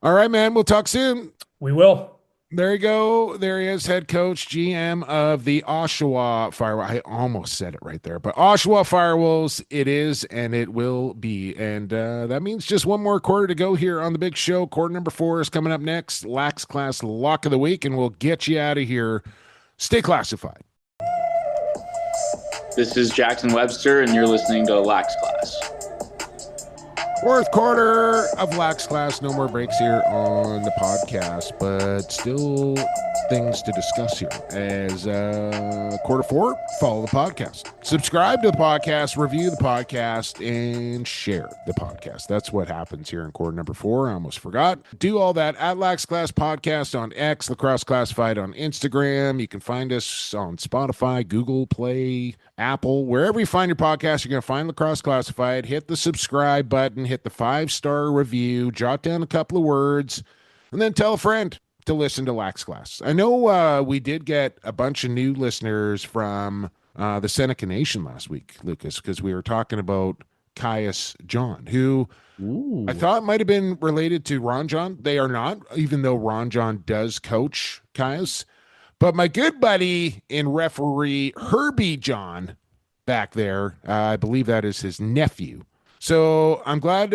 All right, man. We'll talk soon. We will. There you go. There he is, head coach, GM of the Oshawa Firewolves. I almost said it right there, but Oshawa Firewolves, it is and it will be. And that means just one more quarter to go here on the big show. Quarter number 4 is coming up next. Lax Class Lock of the Week, and we'll get you out of here. Stay classified. This is Jackson Webster, and you're listening to Lax Class. Fourth quarter of Lax Class. No more breaks here on the podcast, but still things to discuss here. As quarter 4, follow the podcast. Subscribe to the podcast, review the podcast, and share the podcast. That's what happens here in quarter number 4. I almost forgot. Do all that at Lax Class Podcast on X, Lacrosse Classified on Instagram. You can find us on Spotify, Google Play, Apple, wherever you find your podcast, you're going to find Lacrosse Classified. Hit the subscribe button, hit the 5-star review, jot down a couple of words, and then tell a friend to listen to Lax Class. I know we did get a bunch of new listeners from the Seneca Nation last week, Lucas, because we were talking about Caius John, who I thought might have been related to Ron John. They are not, even though Ron John does coach Caius. But my good buddy in referee Herbie John back there, I believe that is his nephew. So I'm glad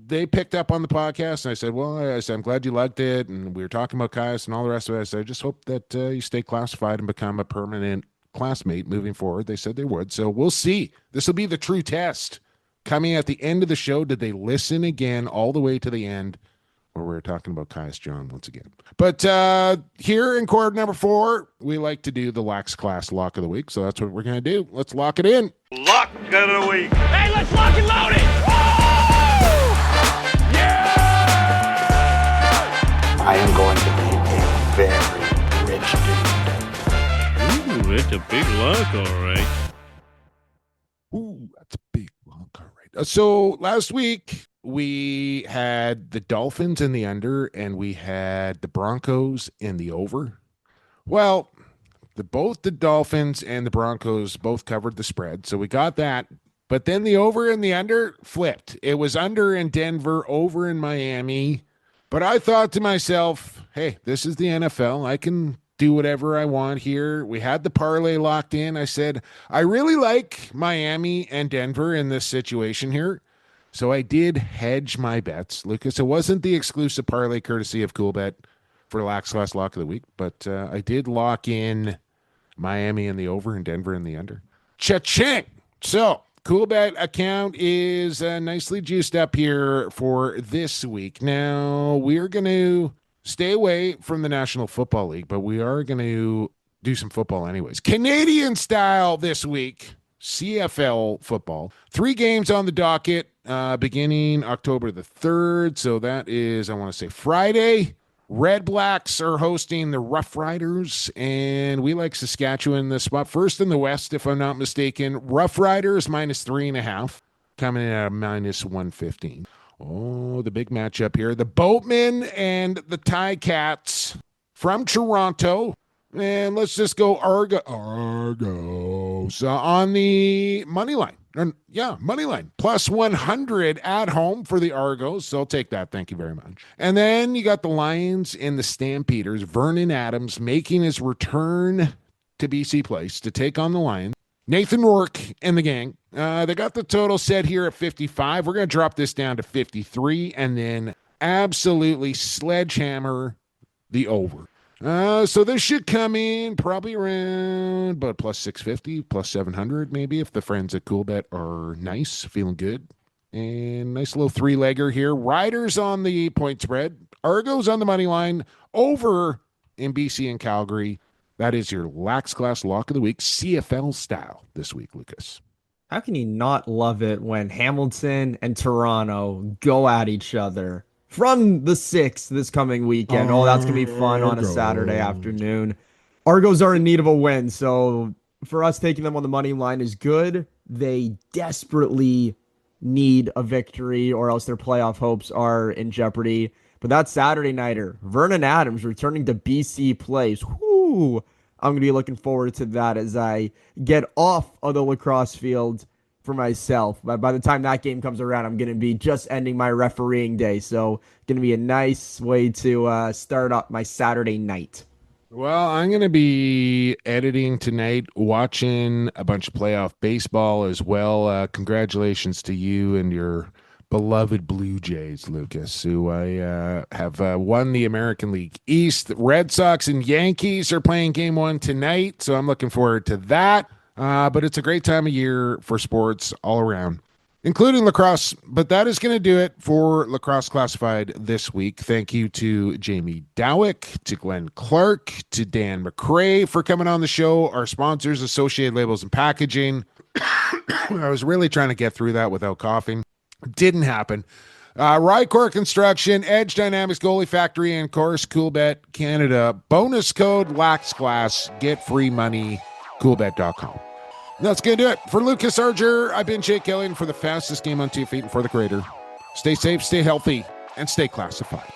they picked up on the podcast. And I said, I'm glad you liked it. And we were talking about Caius and all the rest of it. I said, I just hope that you stay classified and become a permanent classmate moving forward. They said they would. So we'll see. This will be the true test. Coming at the end of the show, did they listen again all the way to the end? Or we're talking about Caius John once again. But here in quarter number 4, we like to do the Lax Class Lock of the Week. So that's what we're going to do. Let's lock it in. Lock of the week. Hey, let's lock and load it. Woo! Yeah! I am going to be a very rich dude. Ooh, that's a big lock, all right. Ooh, that's a big lock, all right. So last week, we had the Dolphins in the under, and we had the Broncos in the over. Well, both the Dolphins and the Broncos both covered the spread, so we got that. But then the over and the under flipped. It was under in Denver, over in Miami. But I thought to myself, hey, this is the NFL. I can do whatever I want here. We had the parlay locked in. I said, I really like Miami and Denver in this situation here. So I did hedge my bets, Lucas. It wasn't the exclusive parlay courtesy of Coolbet for Lax Class Lock of the Week, but I did lock in Miami in the over and Denver in the under. Cha-ching! So Coolbet account is nicely juiced up here for this week. Now, we're going to stay away from the National Football League, but we are going to do some football anyways. Canadian style this week. CFL football. 3 games on the docket beginning October the 3rd. So that is, I want to say, Friday. Red Blacks are hosting the Rough Riders, and we like Saskatchewan this spot. First in the West, if I'm not mistaken. Rough Riders -3.5, coming in at -115. Oh, the big matchup here. The Boatmen and the Ticats from Toronto. And let's just go Argos on the money line. Money line. +100 at home for the Argos. So I'll take that. Thank you very much. And then you got the Lions and the Stampeders. Vernon Adams making his return to BC Place to take on the Lions. Nathan Rourke and the gang. They got the total set here at 55. We're going to drop this down to 53 and then absolutely sledgehammer the over. So this should come in probably around about +650, +700 maybe if the friends at Coolbet are nice, feeling good. And nice little 3-legger here. Riders on the point spread. Argos on the money line. Over in BC and Calgary. That is your Lax Class Lock of the Week, CFL style this week, Lucas. How can you not love it when Hamilton and Toronto go at each other from the 6th this coming weekend? Oh, that's going to be fun on a Saturday afternoon. Argos are in need of a win, so for us taking them on the money line is good. They desperately need a victory or else their playoff hopes are in jeopardy. But that Saturday nighter, Vernon Adams returning to BC Place. Whoo! I'm going to be looking forward to that as I get off of the lacrosse field for myself. But by the time that game comes around, I'm going to be just ending my refereeing day. So going to be a nice way to start up my Saturday night. Well, I'm going to be editing tonight, watching a bunch of playoff baseball as well. Congratulations to you and your beloved Blue Jays, Lucas, who I have won the American League East. The Red Sox and Yankees are playing game 1 tonight, so I'm looking forward to that. But it's a great time of year for sports all around, including lacrosse. But that is going to do it for Lacrosse Classified this week. Thank you to Jamie Dawick, to Glenn Clark, to Dan MacRae for coming on the show, our sponsors, Associated Labels and Packaging. I was really trying to get through that without coughing. Didn't happen. Rycor Construction, Edge Dynamics, Goalie Factory, and of course, Coolbet Canada. Bonus code Lax Class. Get free money. Coolbet.com. That's going to do it. For Lucas Arger, I've been Jake Elliott for the fastest game on 2 feet and for the creator. Stay safe, stay healthy, and stay classified.